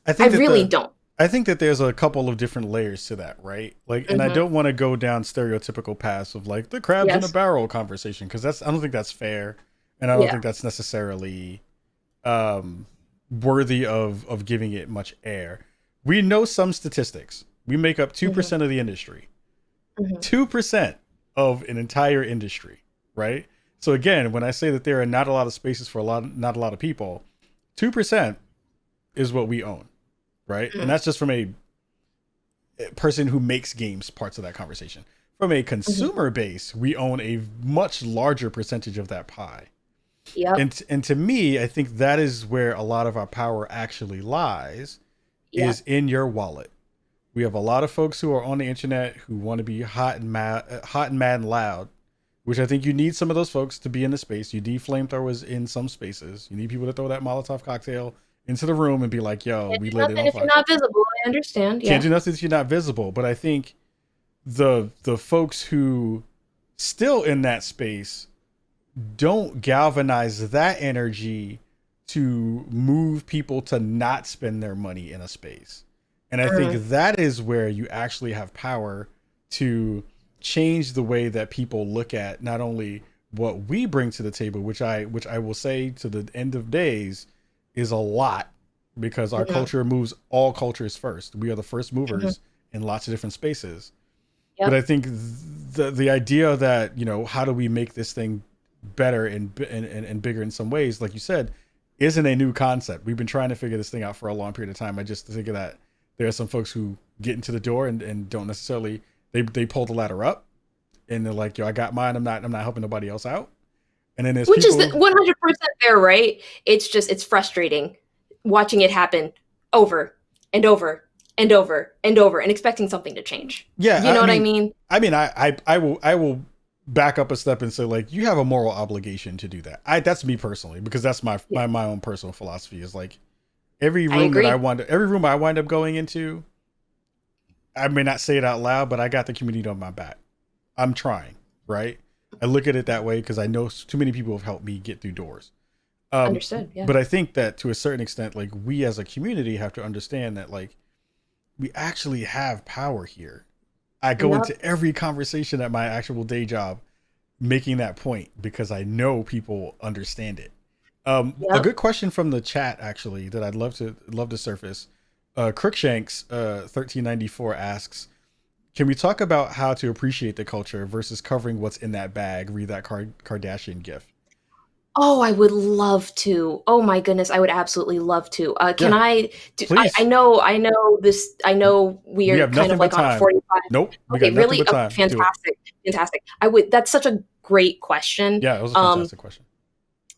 I really don't. I think that there's a couple of different layers to that, right? Like, and I don't want to go down stereotypical paths of like the crabs in a barrel conversation, because I don't think that's fair, and I don't think that's necessarily worthy of giving it much air. We know some statistics. We make up 2% of the industry. 2% of an entire industry, right? So again, when I say that there are not a lot of spaces for not a lot of people, 2% is what we own, right? And that's just from a person who makes games parts of that conversation. From a consumer base, we own a much larger percentage of that pie. Yep. And to me, I think that is where a lot of our power actually lies, is in your wallet. We have a lot of folks who are on the internet who want to be hot and mad and loud, which I think you need some of those folks to be in the space. You need flamethrowers in some spaces. You need people to throw that Molotov cocktail into the room and be like, yo, we lit it on if fire. you're not visible, I understand. Can't do nothing if you're not visible. But I think the folks who still in that space don't galvanize that energy to move people to not spend their money in a space. And I think that is where you actually have power to change the way that people look at not only what we bring to the table, which I will say to the end of days is a lot, because our culture moves all cultures first. We are the first movers in lots of different spaces. But I think the idea that, you know, how do we make this thing better and bigger in some ways, like you said, isn't a new concept. We've been trying to figure this thing out for a long period of time. I just think of that there are some folks who get into the door and don't necessarily, they pull the ladder up and they're like, yo, I got mine. I'm not helping nobody else out. And then there's which people, is 100% there, right? It's frustrating watching it happen over and over and over and over and expecting something to change. Yeah. You know what I mean? I mean, I will back up a step and say, like, you have a moral obligation to do that. That's me personally, because that's my own personal philosophy is like every room I wind up going into, I may not say it out loud, but I got the community on my back. I'm trying, right? I look at it that way because I know too many people have helped me get through doors. Understood. Yeah. But I think that to a certain extent, like, we as a community have to understand that, like, we actually have power here. I go into every conversation at my actual day job making that point because I know people understand it. A good question from the chat, actually, that I'd love to surface. Crookshanks 1394 asks, can we talk about how to appreciate the culture versus covering what's in that bag? Read that Kardashian gif. Oh, I would love to. Oh my goodness, I would absolutely love to. Can I? I know this. I know we are kind of like on 45. Nope. Okay, really? Oh, fantastic. I would. That's such a great question. Yeah, it was a fantastic question.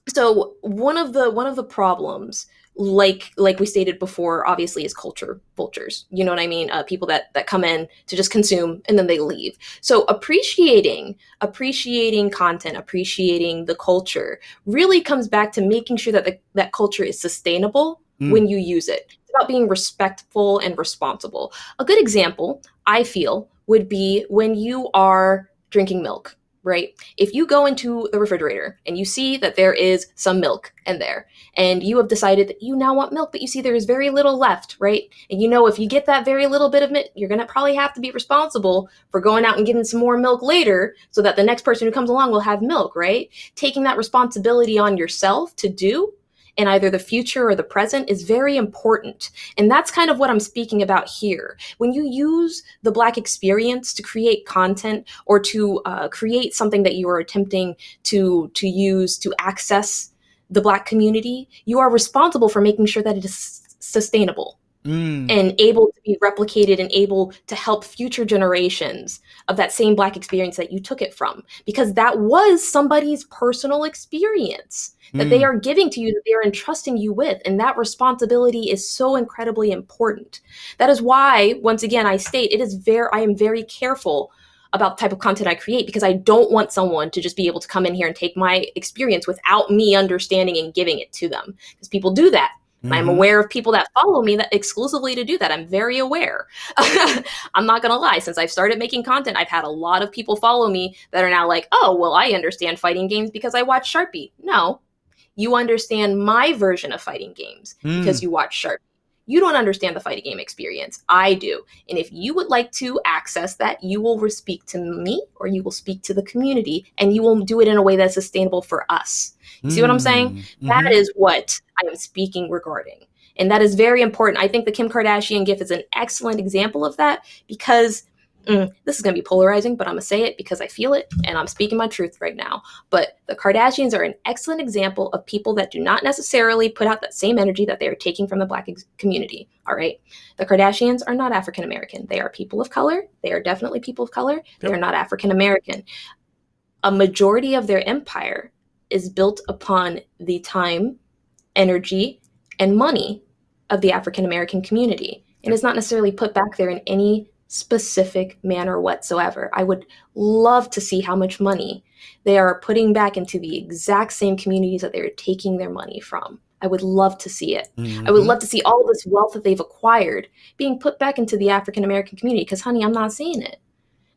So one of the problems, like we stated before, obviously, is culture vultures. You know what I mean? People that come in to just consume and then they leave. So appreciating content, appreciating the culture really comes back to making sure that that culture is sustainable when you use it. It's about being respectful and responsible. A good example, I feel, would be when you are drinking milk. Right? If you go into the refrigerator and you see that there is some milk in there and you have decided that you now want milk, but you see there is very little left, right? And you know, if you get that very little bit of milk, you're going to probably have to be responsible for going out and getting some more milk later so that the next person who comes along will have milk, right? Taking that responsibility on yourself to do in either the future or the present is very important. And that's kind of what I'm speaking about here. When you use the Black experience to create content or to create something that you are attempting to use to access the Black community, you are responsible for making sure that it is sustainable and able to be replicated and able to help future generations of that same Black experience that you took it from, because that was somebody's personal experience that they are giving to you, that they are entrusting you with. And that responsibility is so incredibly important. That is why, once again, I state I am very careful about the type of content I create, because I don't want someone to just be able to come in here and take my experience without me understanding and giving it to them, because people do that. And I'm aware of people that follow me that exclusively to do that. I'm very aware. I'm not going to lie. Since I've started making content, I've had a lot of people follow me that are now like, oh, well, I understand fighting games because I watch Sharpie. No, you understand my version of fighting games because you watch Sharpie. You don't understand the fighting game experience. I do. And if you would like to access that, you will speak to me or you will speak to the community, and you will do it in a way that's sustainable for us. You see what I'm saying? That is what I am speaking regarding. And that is very important. I think the Kim Kardashian GIF is an excellent example of that, because this is going to be polarizing, but I'm going to say it because I feel it and I'm speaking my truth right now. But the Kardashians are an excellent example of people that do not necessarily put out that same energy that they are taking from the Black community. All right. The Kardashians are not African American. They are people of color. They are definitely people of color. Yep. They are not African American. A majority of their empire is built upon the time, energy, and money of the African American community. And is not necessarily put back there in any specific manner whatsoever. I would love to see how much money they are putting back into the exact same communities that they're taking their money from. I would love to see it. I would love to see all this wealth that they've acquired being put back into the African American community, because, honey, I'm not seeing it.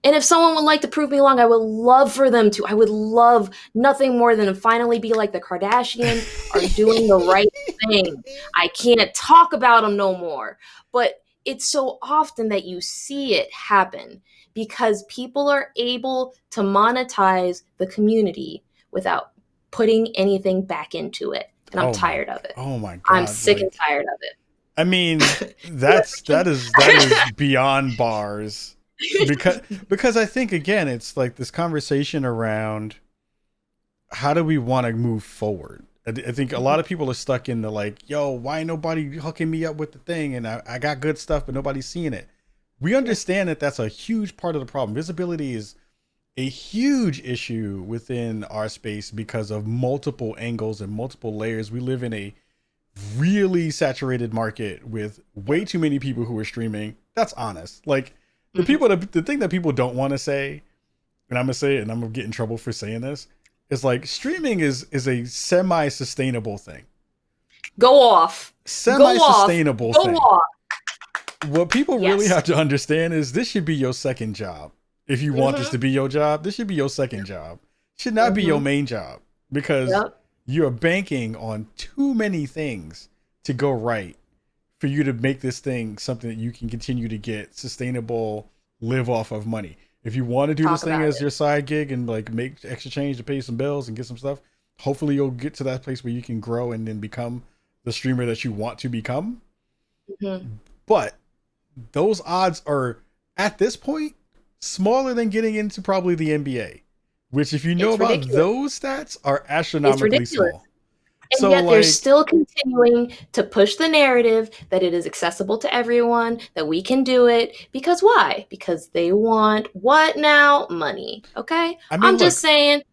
And if someone would like to prove me wrong, I would love for them to. I would love nothing more than to finally be like the Kardashians are doing the right thing. I can't talk about them no more. But it's so often that you see it happen because people are able to monetize the community without putting anything back into it. And I'm tired of it. Oh my God. I'm sick and tired of it. I mean, that is beyond bars. Because I think, again, it's like this conversation around how do we want to move forward. I think a lot of people are stuck in the like, yo, why ain't nobody hooking me up with the thing? And I got good stuff, but nobody's seeing it. We understand that that's a huge part of the problem. Visibility is a huge issue within our space because of multiple angles and multiple layers. We live in a really saturated market with way too many people who are streaming. That's honest. Like, the thing that people don't want to say, and I'm gonna say it, and I'm gonna get in trouble for saying this, is like streaming is a semi-sustainable thing. Go off. Semi-sustainable Go thing. off. What people really have to understand is this should be your second job. If you want this to be your job, this should be your second job. It should not be your main job, because you're banking on too many things to go right for you to make this thing something that you can continue to get sustainable, live off of money. If you want to do this thing as your side gig and like make extra change to pay some bills and get some stuff, hopefully you'll get to that place where you can grow and then become the streamer that you want to become. But those odds are, at this point, smaller than getting into probably the NBA, which, if you know about those stats, are astronomically small. And so, yet they're still continuing to push the narrative that it is accessible to everyone, that we can do it. Because why? Because they want what now? Money. Okay? I mean, I'm just saying.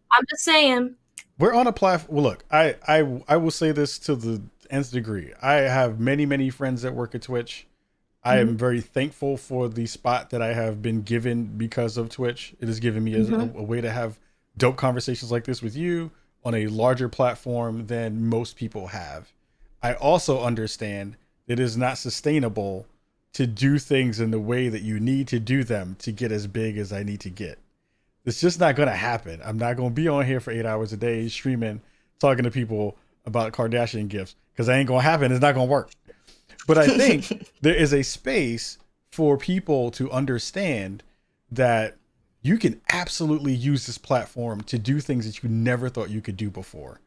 We're on a platform. Well, look, I will say this to the nth degree. I have many, many friends that work at Twitch. I am very thankful for the spot that I have been given because of Twitch. It has given me a way to have dope conversations like this with you on a larger platform than most people have. I also understand that it is not sustainable to do things in the way that you need to do them to get as big as I need to get. It's just not going to happen. I'm not going to be on here for 8 hours a day streaming, talking to people about Kardashian gifts, because that ain't going to happen. It's not going to work. But I think there is a space for people to understand that you can absolutely use this platform to do things that you never thought you could do before.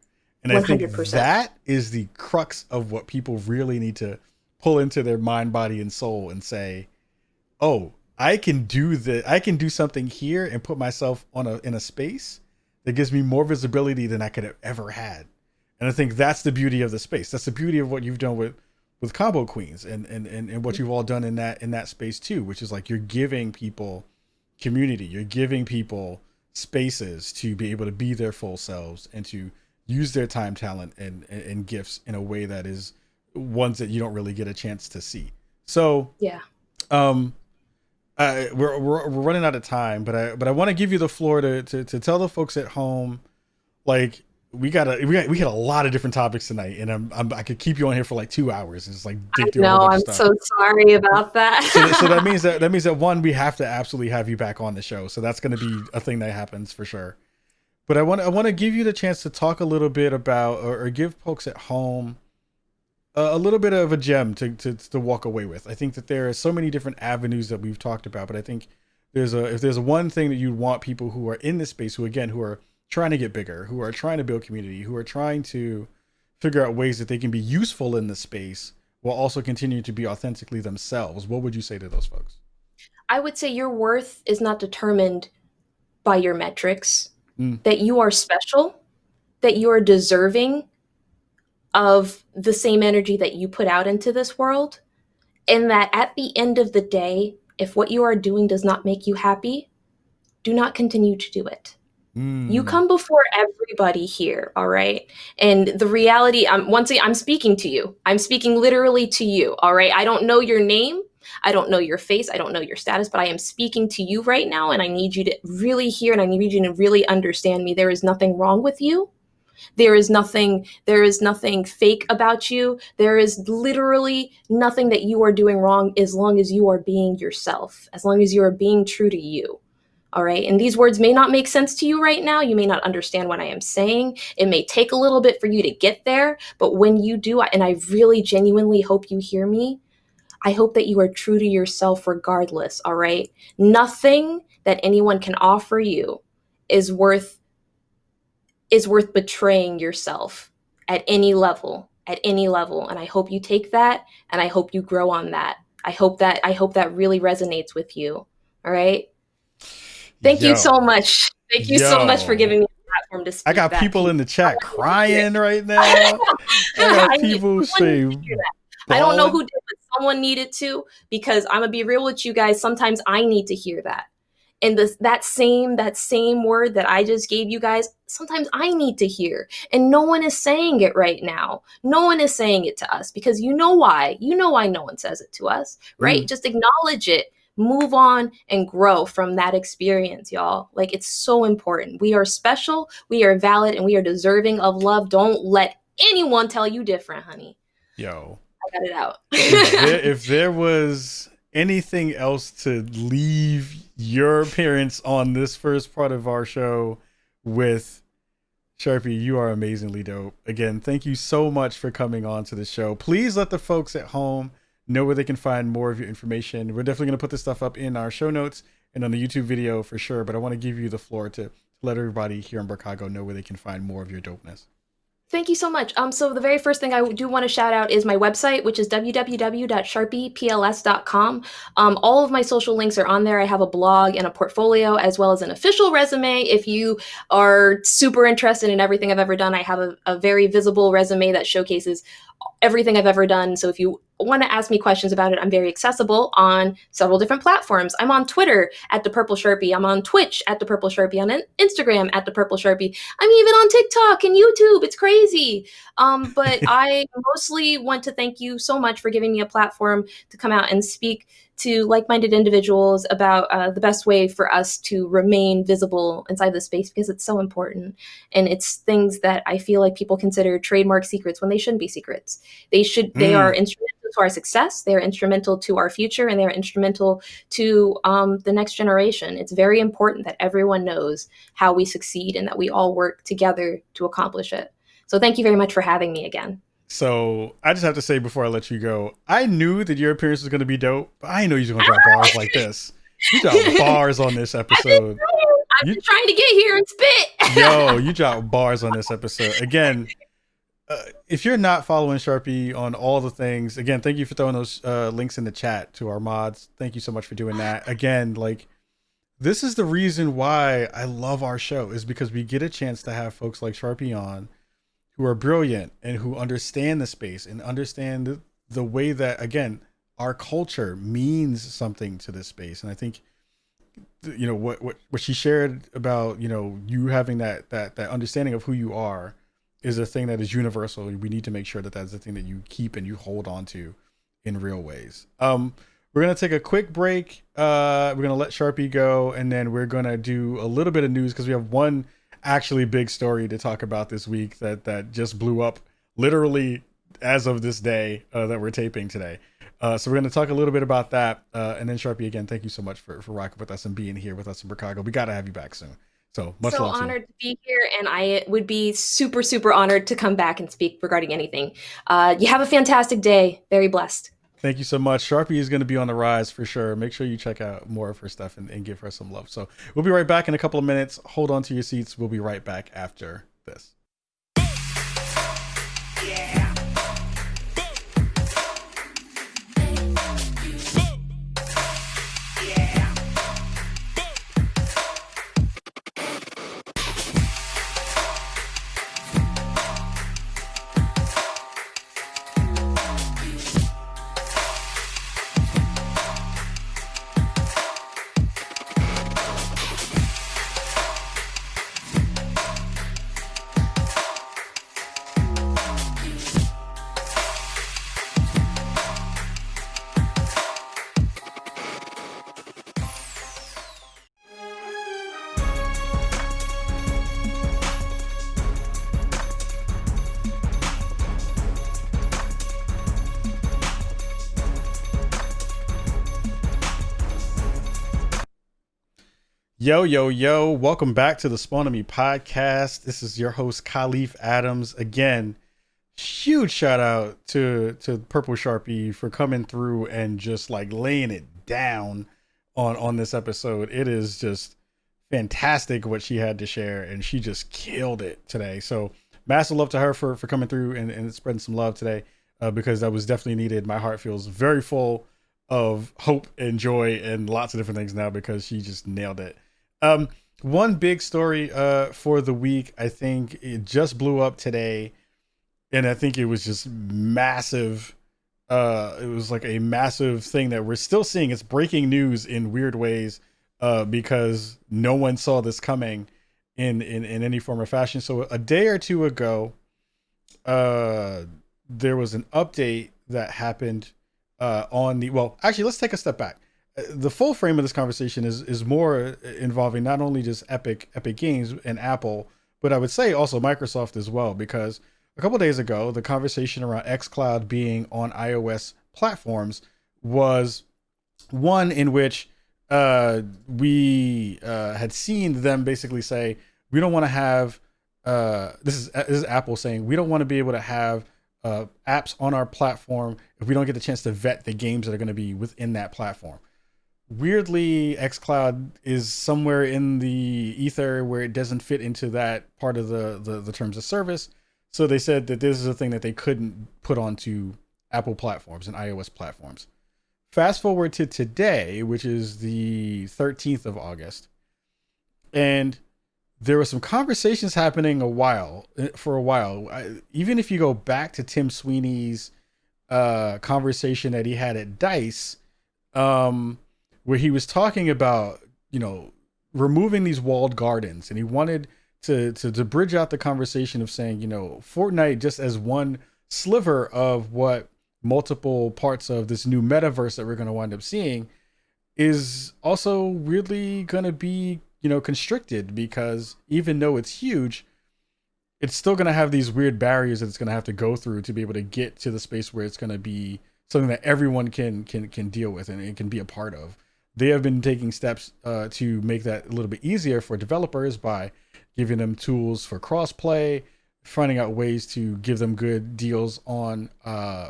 And I think 100%. that is the crux of what people really need to pull into their mind, body, and soul and say, oh, I can do something here and put myself in a space that gives me more visibility than I could have ever had. And I think that's the beauty of the space. That's the beauty of what you've done with Combo Queens and what you've all done in that space too, which is like you're giving people community, you're giving people spaces to be able to be their full selves and to use their time, talent, and gifts in a way that is ones that you don't really get a chance to see. So yeah, we're running out of time, but I want to give you the floor to tell the folks at home, like we had a lot of different topics tonight, and I could keep you on here for like 2 hours. It's like dig through a whole bunch I'm of stuff. so sorry about that. So that means that one, we have to absolutely have you back on the show. So that's going to be a thing that happens for sure. But I want to give you the chance to talk a little bit about or give folks at home a little bit of a gem to walk away with. I think that there are so many different avenues that we've talked about, but I think if there's one thing that you want people who are in this space, who are trying to get bigger, who are trying to build community, who are trying to figure out ways that they can be useful in the space while also continuing to be authentically themselves, what would you say to those folks? I would say your worth is not determined by your metrics, that you are special, that you are deserving of the same energy that you put out into this world, and that at the end of the day, if what you are doing does not make you happy, do not continue to do it. You come before everybody here, all right? And the reality, once again, I'm speaking to you. I'm speaking literally to you, all right? I don't know your name. I don't know your face. I don't know your status, but I am speaking to you right now, and I need you to really hear, and I need you to really understand me. There is nothing wrong with you. There is nothing fake about you. There is literally nothing that you are doing wrong as long as you are being yourself, as long as you are being true to you. All right. And these words may not make sense to you right now. You may not understand what I am saying. It may take a little bit for you to get there. But when you do, and I really genuinely hope you hear me, I hope that you are true to yourself regardless. All right. Nothing that anyone can offer you is worth betraying yourself at any level. And I hope you take that, and I hope you grow on that. I hope that really resonates with you. All right. Thank you so much. Thank you so much for giving me a platform to speak. I got people in the chat crying right now. I got people saying, I don't know who did, but someone needed to, because I'm gonna be real with you guys. Sometimes I need to hear that. And that same word that I just gave you guys, sometimes I need to hear. And no one is saying it right now. No one is saying it to us, because you know why. You know why no one says it to us, right? Just acknowledge it. Move on and grow from that experience, y'all. Like, it's so important. We are special, we are valid, and we are deserving of love. Don't let anyone tell you different, honey. Yo. I got it out. if there was anything else to leave your appearance on this first part of our show with, Sharpie, you are amazingly dope. Again, thank you so much for coming on to the show. Please let the folks at home know where they can find more of your information. We're definitely going to put this stuff up in our show notes and on the YouTube video for sure, but I want to give you the floor to let everybody here in Brookago know where they can find more of your dopeness. Thank you so much. So the very first thing I do want to shout out is my website, which is www.sharpiepls.com. All of my social links are on there. I have a blog and a portfolio, as well as an official resume. If you are super interested in everything I've ever done, I have a very visible resume that showcases everything I've ever done. So if you want to ask me questions about it, I'm very accessible on several different platforms. I'm on Twitter at DaPurpleSharpie. I'm on Twitch at DaPurpleSharpie. On Instagram at DaPurpleSharpie. I'm even on TikTok and YouTube. It's crazy. But I mostly want to thank you so much for giving me a platform to come out and speak to like-minded individuals about the best way for us to remain visible inside the space, because it's so important. And it's things that I feel like people consider trademark secrets when they shouldn't be secrets. They are instrumental to our success. They're instrumental to our future, and they're instrumental to the next generation. It's very important that everyone knows how we succeed and that we all work together to accomplish it. So thank you very much for having me again. So I just have to say before I let you go, I knew that your appearance was going to be dope, but I didn't know you were going to drop bars like this. You dropped bars on this episode. I've been trying to get here and spit. Yo, you dropped bars on this episode. Again, if you're not following Sharpie on all the things, again, thank you for throwing those links in the chat to our mods. Thank you so much for doing that. Again, like, this is the reason why I love our show, is because we get a chance to have folks like Sharpie on who are brilliant and who understand the space and understand the way that, again, our culture means something to this space. And I think, you know, what she shared about, you know, you having that understanding of who you are is a thing that is universal. We need to make sure that that's the thing that you keep and you hold on to in real ways. We're going to take a quick break. We're going to let Sharpie go, and then we're going to do a little bit of news because we have one actually big story to talk about this week that just blew up literally as of this day that we're taping today. So we're going to talk a little bit about that. And then Sharpie, again, thank you so much for rocking with us and being here with us in Brookago. We got to have you back soon. So much love to you. Honored to be here, and I would be super, super honored to come back and speak regarding anything. You have a fantastic day. Very blessed. Thank you so much. Sharpie is going to be on the rise for sure. Make sure you check out more of her stuff and give her some love. So we'll be right back in a couple of minutes. Hold on to your seats. We'll be right back after this. Yeah. Yo, welcome back to the Spawn on Me podcast. This is your host, Kahlief Adams. Again, huge shout out to Purple Sharpie for coming through and just like laying it down on this episode. It is just fantastic what she had to share, and she just killed it today. So massive love to her for coming through and spreading some love today, because that was definitely needed. My heart feels very full of hope and joy and lots of different things now because she just nailed it. One big story for the week, I think it just blew up today, and I think it was just massive. It was like a massive thing that we're still seeing. It's breaking news in weird ways because no one saw this coming in any form or fashion. So a day or two ago, there was an update that happened actually, let's take a step back. The full frame of this conversation is more involving not only just Epic Games and Apple, but I would say also Microsoft as well, because a couple days ago, the conversation around xCloud being on iOS platforms was one in which we had seen them basically say, we don't want to have, this is Apple saying, we don't want to be able to have apps on our platform if we don't get the chance to vet the games that are going to be within that platform. Weirdly, xCloud is somewhere in the ether where it doesn't fit into that part of the terms of service. So they said that this is a thing that they couldn't put onto Apple platforms and iOS platforms. Fast forward to today, which is the 13th of August. And there were some conversations happening for a while. Even if you go back to Tim Sweeney's conversation that he had at DICE, where he was talking about, you know, removing these walled gardens, and he wanted to bridge out the conversation of saying, you know, Fortnite, just as one sliver of what multiple parts of this new metaverse that we're going to wind up seeing, is also weirdly going to be, you know, constricted, because even though it's huge, it's still going to have these weird barriers that it's going to have to go through to be able to get to the space where it's going to be something that everyone can deal with and it can be a part of. They have been taking steps to make that a little bit easier for developers by giving them tools for crossplay, finding out ways to give them good deals on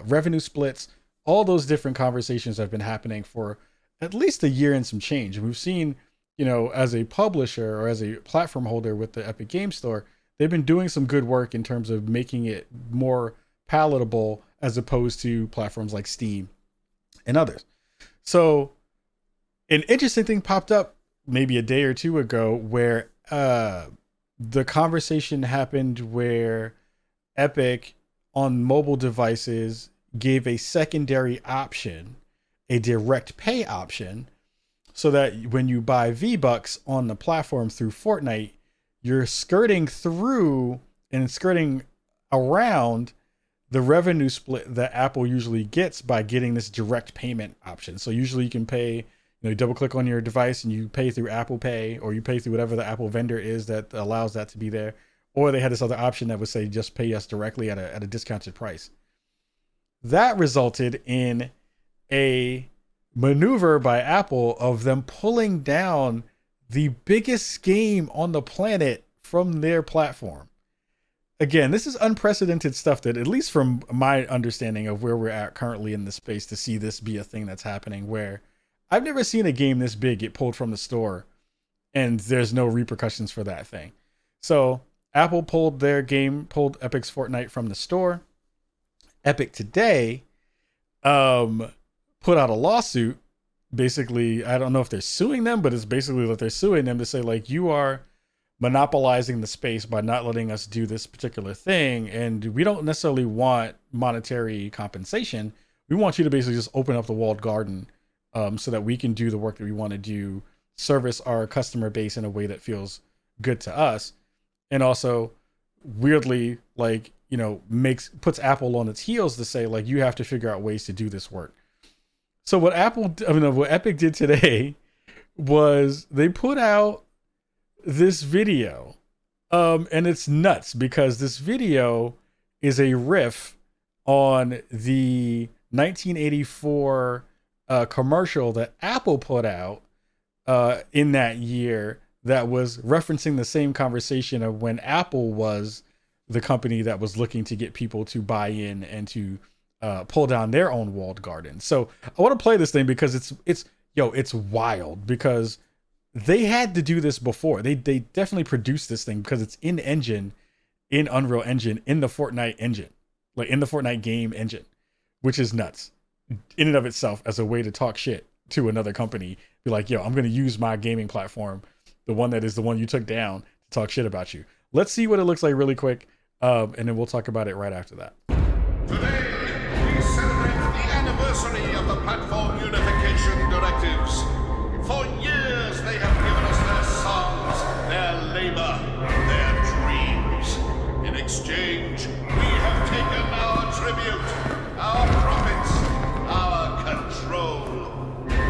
revenue splits. All those different conversations have been happening for at least a year and some change. And we've seen, you know, as a publisher or as a platform holder with the Epic Game Store, they've been doing some good work in terms of making it more palatable as opposed to platforms like Steam and others. So an interesting thing popped up maybe a day or two ago where the conversation happened where Epic on mobile devices gave a secondary option, a direct pay option, so that when you buy V-Bucks on the platform through Fortnite, you're skirting through and skirting around the revenue split that Apple usually gets by getting this direct payment option. So usually you can pay, you double click on your device and you pay through Apple Pay, or you pay through whatever the Apple vendor is that allows that to be there. Or they had this other option that would say just pay us directly at a discounted price. That resulted in a maneuver by Apple of them pulling down the biggest game on the planet from their platform. Again, this is unprecedented stuff that, at least from my understanding of where we're at currently in the space, to see this be a thing that's happening, where I've never seen a game this big get pulled from the store and there's no repercussions for that thing. So Apple pulled Epic's Fortnite from the store. Epic today put out a lawsuit. Basically, I don't know if they're suing them, but it's basically that they're suing them to say, like, you are monopolizing the space by not letting us do this particular thing. And we don't necessarily want monetary compensation. We want you to basically just open up the walled garden so that we can do the work that we want to do, service our customer base in a way that feels good to us. And also, weirdly, like, puts Apple on its heels to say, like, you have to figure out ways to do this work. So what Epic did today was they put out this video, and it's nuts because this video is a riff on the 1984 commercial that Apple put out in that year that was referencing the same conversation of when Apple was the company that was looking to get people to buy in and to pull down their own walled garden. So I want to play this thing because it's wild, because they had to do this before. They definitely produced this thing because it's in Unreal Engine, in the Fortnite engine, like in the Fortnite game engine, which is nuts in and of itself as a way to talk shit to another company. Be like, I'm going to use my gaming platform, the one that is the one you took down, to talk shit about you. Let's see what it looks like really quick, and then we'll talk about it right after that. Today, we celebrate the anniversary of the platform unification directives. For years, they have given us their songs, their labor, their dreams. In exchange, we have taken our tribute, our profits, our control.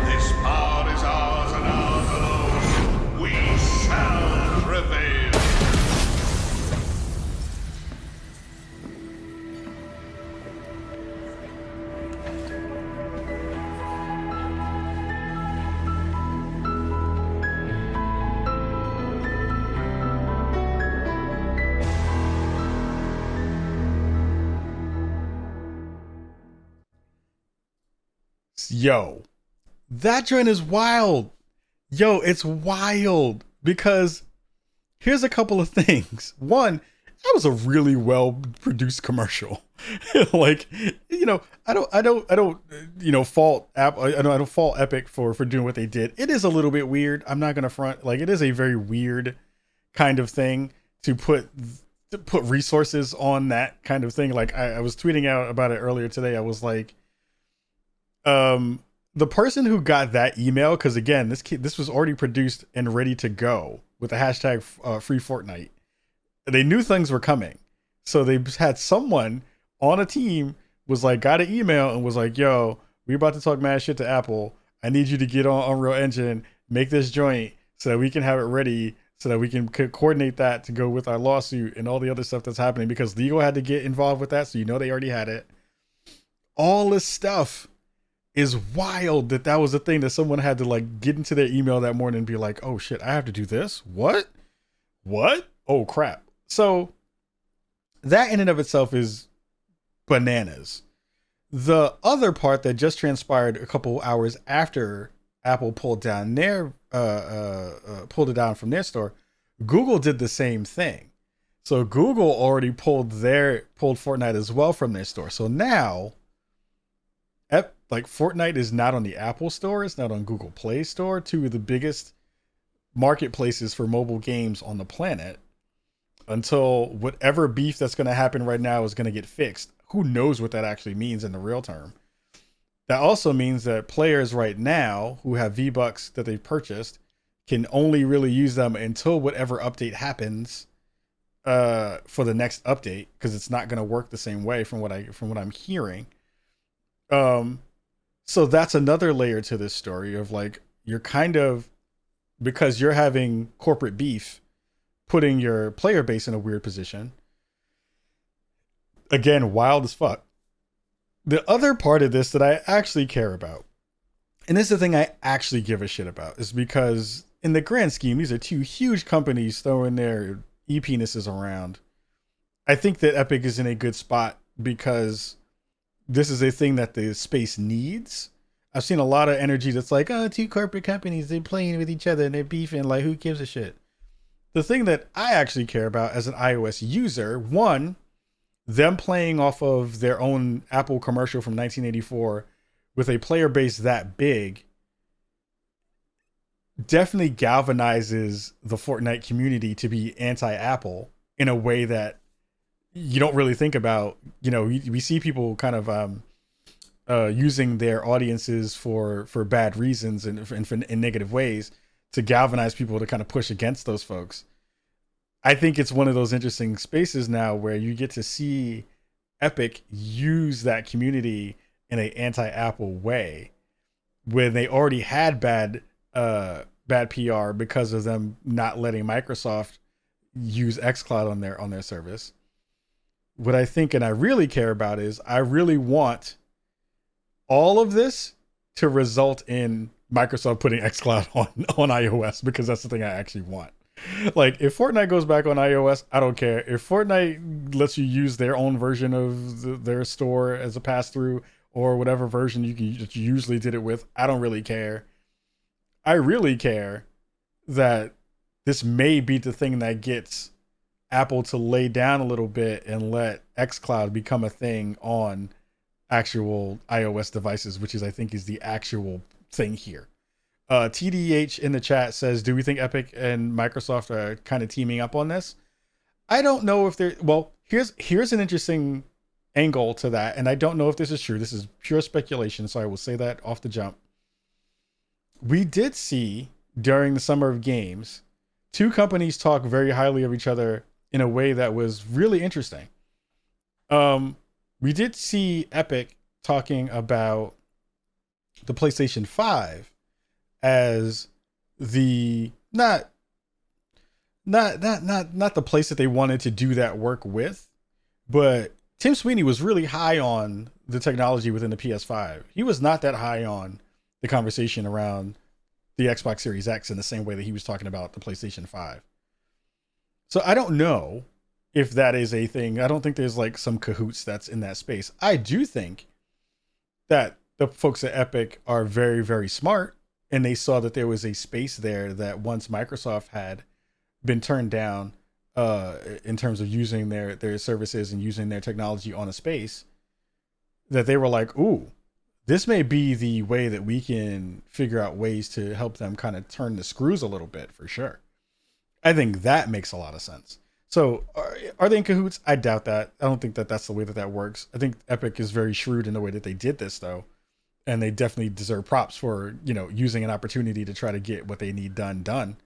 This power is ours and ours alone. We shall prevail. Yo, that joint is wild. Yo, it's wild because here's a couple of things. One, that was a really well produced commercial. Like, I don't fault Epic for doing what they did. It is a little bit weird. I'm not gonna front. Like, it is a very weird kind of thing to put resources on that kind of thing. Like, I was tweeting out about it earlier today. I was like, the person who got that email, because again, this was already produced and ready to go with the hashtag free Fortnite. They knew things were coming, so they had someone on a team got an email and was like, "Yo, we about to talk mad shit to Apple. I need you to get on Unreal Engine, make this joint so that we can have it ready, so that we can coordinate that to go with our lawsuit and all the other stuff that's happening." Because legal had to get involved with that, so they already had it. All this stuff is wild that was a thing that someone had to get into their email that morning and be like, "Oh shit, I have to do this? What? Oh crap." So that in and of itself is bananas. The other part that just transpired a couple hours after Apple pulled it down from their store, Google did the same thing. So Google already pulled Fortnite as well from their store. So now, like Fortnite is not on the Apple Store, it's not on Google Play Store, two of the biggest marketplaces for mobile games on the planet. Until whatever beef that's going to happen right now is going to get fixed. Who knows what that actually means in the real term? That also means that players right now who have V-Bucks that they've purchased can only really use them until whatever update happens for the next update, because it's not going to work the same way from what I'm hearing. So that's another layer to this story of like, you're kind of, because you're having corporate beef, putting your player base in a weird position. Again, wild as fuck. The other part of this that I actually care about, and this is the thing I actually give a shit about, is because in the grand scheme, these are two huge companies throwing their e-penises around. I think that Epic is in a good spot because this is a thing that the space needs. I've seen a lot of energy that's like, oh, two corporate companies, they're playing with each other and they're beefing. Like, who gives a shit? The thing that I actually care about as an iOS user, one, them playing off of their own Apple commercial from 1984 with a player base that big definitely galvanizes the Fortnite community to be anti-Apple in a way that you don't really think about. You know, we see people kind of using their audiences for bad reasons and in negative ways to galvanize people to kind of push against those folks. I think it's one of those interesting spaces now where you get to see Epic use that community in an anti-Apple way when they already had bad PR because of them not letting Microsoft use xCloud on their service. What I think and I really care about is I really want all of this to result in Microsoft putting xCloud on iOS, because that's the thing I actually want. Like, if Fortnite goes back on iOS, I don't care. If Fortnite lets you use their own version of their store as a pass-through or whatever version you usually did it with, I don't really care. I really care that this may be the thing that gets Apple to lay down a little bit and let xCloud become a thing on actual iOS devices, which is, I think, is the actual thing here. TDH in the chat says, do we think Epic and Microsoft are kind of teaming up on this? I don't know if they're, well, here's an interesting angle to that. And I don't know if this is true. This is pure speculation. So I will say that off the jump. We did see during the Summer of Games, two companies talk very highly of each other in a way that was really interesting. We did see Epic talking about the PlayStation 5 as the not the place that they wanted to do that work with, but Tim Sweeney was really high on the technology within the PS5. He was not that high on the conversation around the Xbox Series X in the same way that he was talking about the PlayStation 5. So I don't know if that is a thing. I don't think there's like some cahoots that's in that space. I do think that the folks at Epic are very, very smart, and they saw that there was a space there that once Microsoft had been turned down in terms of using their services and using their technology on a space, that they were like, ooh, this may be the way that we can figure out ways to help them kind of turn the screws a little bit, for sure. I think that makes a lot of sense. So are they in cahoots? I doubt that. I don't think that that's the way that works. I think Epic is very shrewd in the way that they did this, though. And they definitely deserve props for, you know, using an opportunity to try to get what they need done.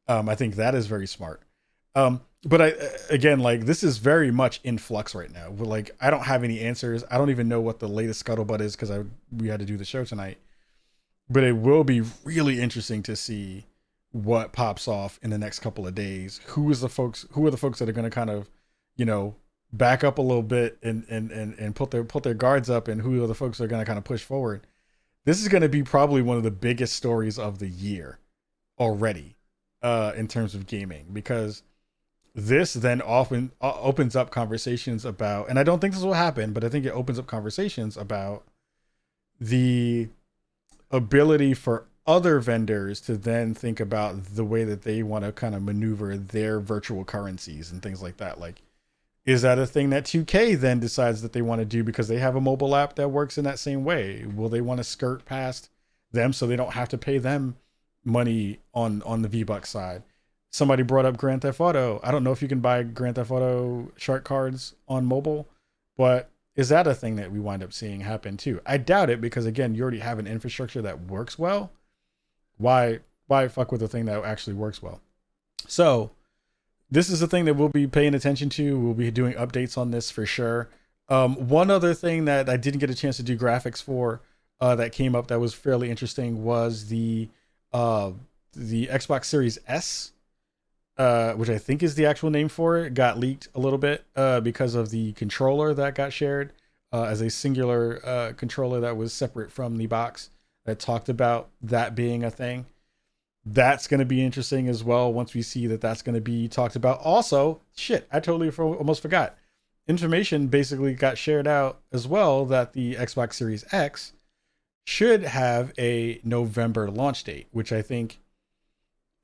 I think that is very smart. But again, like, this is very much in flux right now. We're like, I don't have any answers. I don't even know what the latest scuttlebutt is because we had to do the show tonight. But it will be really interesting to see what pops off in the next couple of days. Who are the folks that are going to kind of, you know, back up a little bit and put their guards up, and who are the folks that are going to kind of push forward. This is going to be probably one of the biggest stories of the year already in terms of gaming, because this then often opens up conversations about, and I don't think this will happen, but I think it opens up conversations about the ability for other vendors to then think about the way that they want to kind of maneuver their virtual currencies and things like that. Like, is that a thing that 2K then decides that they want to do because they have a mobile app that works in that same way? Will they want to skirt past them so they don't have to pay them money on the V-Bucks side? Somebody brought up Grand Theft Auto. I don't know if you can buy Grand Theft Auto shark cards on mobile, but is that a thing that we wind up seeing happen too? I doubt it, because again, you already have an infrastructure that works well. Why fuck with a thing that actually works well? So this is the thing that we'll be paying attention to. We'll be doing updates on this for sure. One other thing that I didn't get a chance to do graphics for that came up that was fairly interesting was the Xbox Series S, which I think is the actual name for it, got leaked a little bit because of the controller that got shared as a singular controller that was separate from the box, that talked about that being a thing. That's going to be interesting as well once we see that that's going to be talked about. Also, shit, I totally almost forgot. Information basically got shared out as well that the Xbox Series X should have a November launch date, which I think,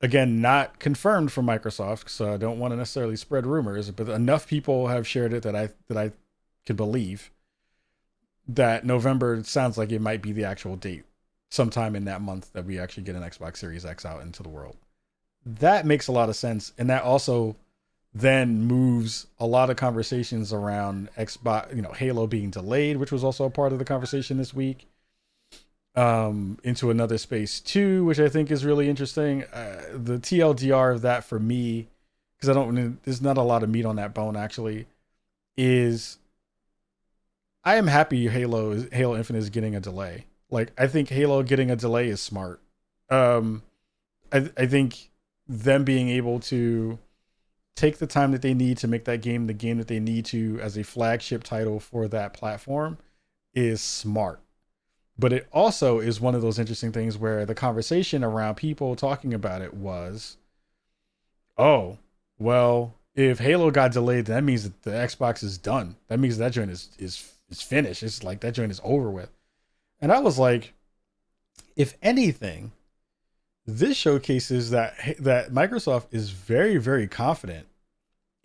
again, not confirmed from Microsoft, so I don't want to necessarily spread rumors, but enough people have shared it that I can believe that November sounds like it might be the actual date, sometime in that month that we actually get an Xbox Series X out into the world. That makes a lot of sense, and that also then moves a lot of conversations around Xbox, Halo being delayed, which was also a part of the conversation this week, into another space too, which I think is really interesting. The TLDR of that for me, because there's not a lot of meat on that bone actually, is I am happy Halo Infinite is getting a delay. Like, I think Halo getting a delay is smart. I think them being able to take the time that they need to make that game the game that they need to as a flagship title for that platform is smart. But it also is one of those interesting things where the conversation around people talking about it was, oh, well, if Halo got delayed, that means that the Xbox is done. That means that joint is finished. It's like that joint is over with. And I was like, if anything, this showcases that Microsoft is very, very confident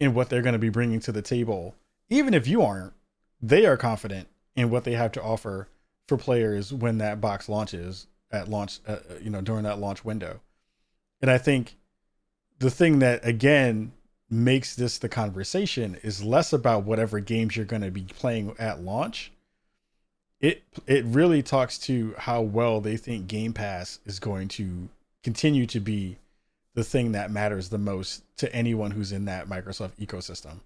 in what they're going to be bringing to the table. Even if you aren't, they are confident in what they have to offer for players when that box launches at launch, during that launch window. And I think the thing that, again, makes this the conversation is less about whatever games you're going to be playing at launch. It really talks to how well they think Game Pass is going to continue to be the thing that matters the most to anyone who's in that Microsoft ecosystem.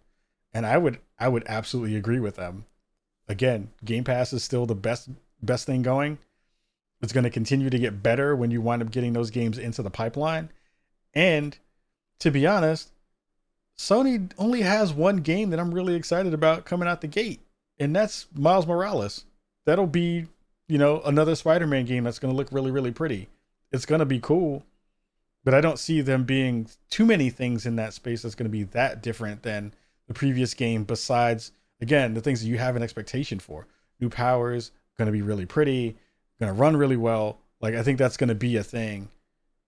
And I would absolutely agree with them. Again, Game Pass is still the best thing going. It's going to continue to get better when you wind up getting those games into the pipeline. And to be honest, Sony only has one game that I'm really excited about coming out the gate, and that's Miles Morales. That'll be, another Spider-Man game that's going to look really, really pretty. It's going to be cool, but I don't see them being too many things in that space that's going to be that different than the previous game, besides, again, the things that you have an expectation for. New powers, going to be really pretty, going to run really well. Like, I think that's going to be a thing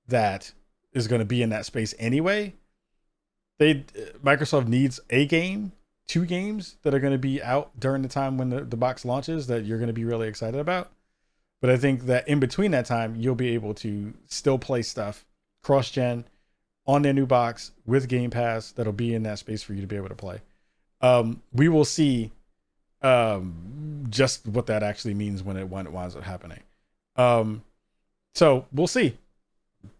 that is going to be in that space anyway. Microsoft needs a game, 2 games that are going to be out during the time when the box launches that you're going to be really excited about. But I think that in between that time, you'll be able to still play stuff cross-gen on their new box with Game Pass that'll be in that space for you to be able to play. We will see just what that actually means when it winds up happening. So we'll see.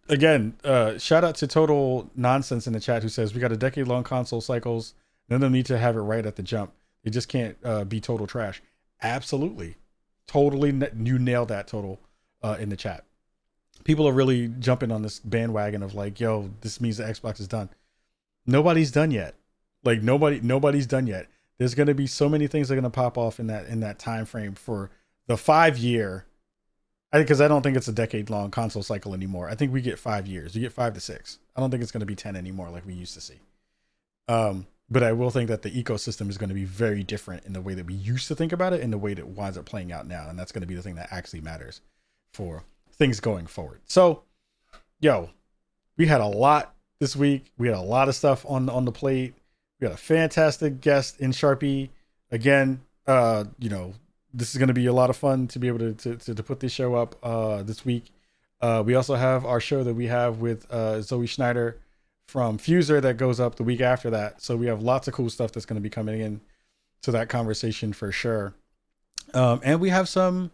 Again, shout out to Total Nonsense in the chat who says, we got a decade-long console cycles. None of them need to have it right at the jump. They just can't be total trash. Absolutely. Totally. You nailed that, Total, in the chat. People are really jumping on this bandwagon of like, yo, this means the Xbox is done. Nobody's done yet. Like, nobody's done yet. There's going to be so many things that are going to pop off in that time frame for the 5-year. Because I don't think it's a decade-long console cycle anymore. I think we get 5 years. You get 5 to 6. I don't think it's going to be 10 anymore like we used to see. But I will think that the ecosystem is going to be very different in the way that we used to think about it and the way that it winds up playing out now. And that's going to be the thing that actually matters for things going forward. So, yo, we had a lot this week. We had a lot of stuff on the plate. We got a fantastic guest in Sharpie. Again, this is going to be a lot of fun to be able to put this show up this week. We also have our show that we have with Zoe Schneider from Fuser that goes up the week after that. So we have lots of cool stuff that's going to be coming in to that conversation for sure. And we have some,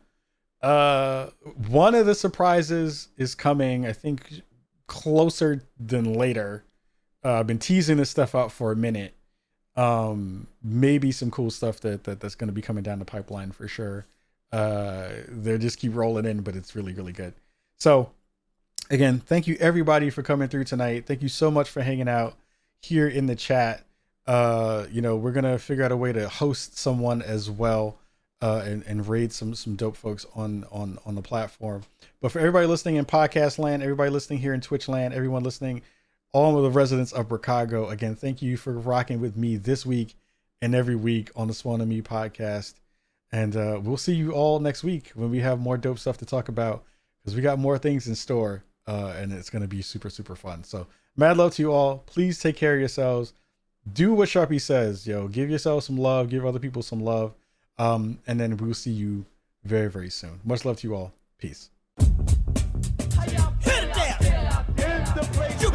one of the surprises is coming, I think, closer than later. I've been teasing this stuff out for a minute. Maybe some cool stuff that's going to be coming down the pipeline for sure. They just keep rolling in, but it's really, really good. So again, thank you everybody for coming through tonight. Thank you so much for hanging out here in the chat. We're going to figure out a way to host someone as well, and raid some dope folks on the platform. But for everybody listening in podcast land, everybody listening here in Twitch land, everyone listening, all of the residents of Brookago, again, thank you for rocking with me this week and every week on the Swan and Me podcast. And we'll see you all next week when we have more dope stuff to talk about, because we got more things in store, and it's going to be super, super fun. So mad love to you all. Please take care of yourselves. Do what Sharpie says, give yourself some love, give other people some love. And then we'll see you very, very soon. Much love to you all. Peace. Hit it down. In the place.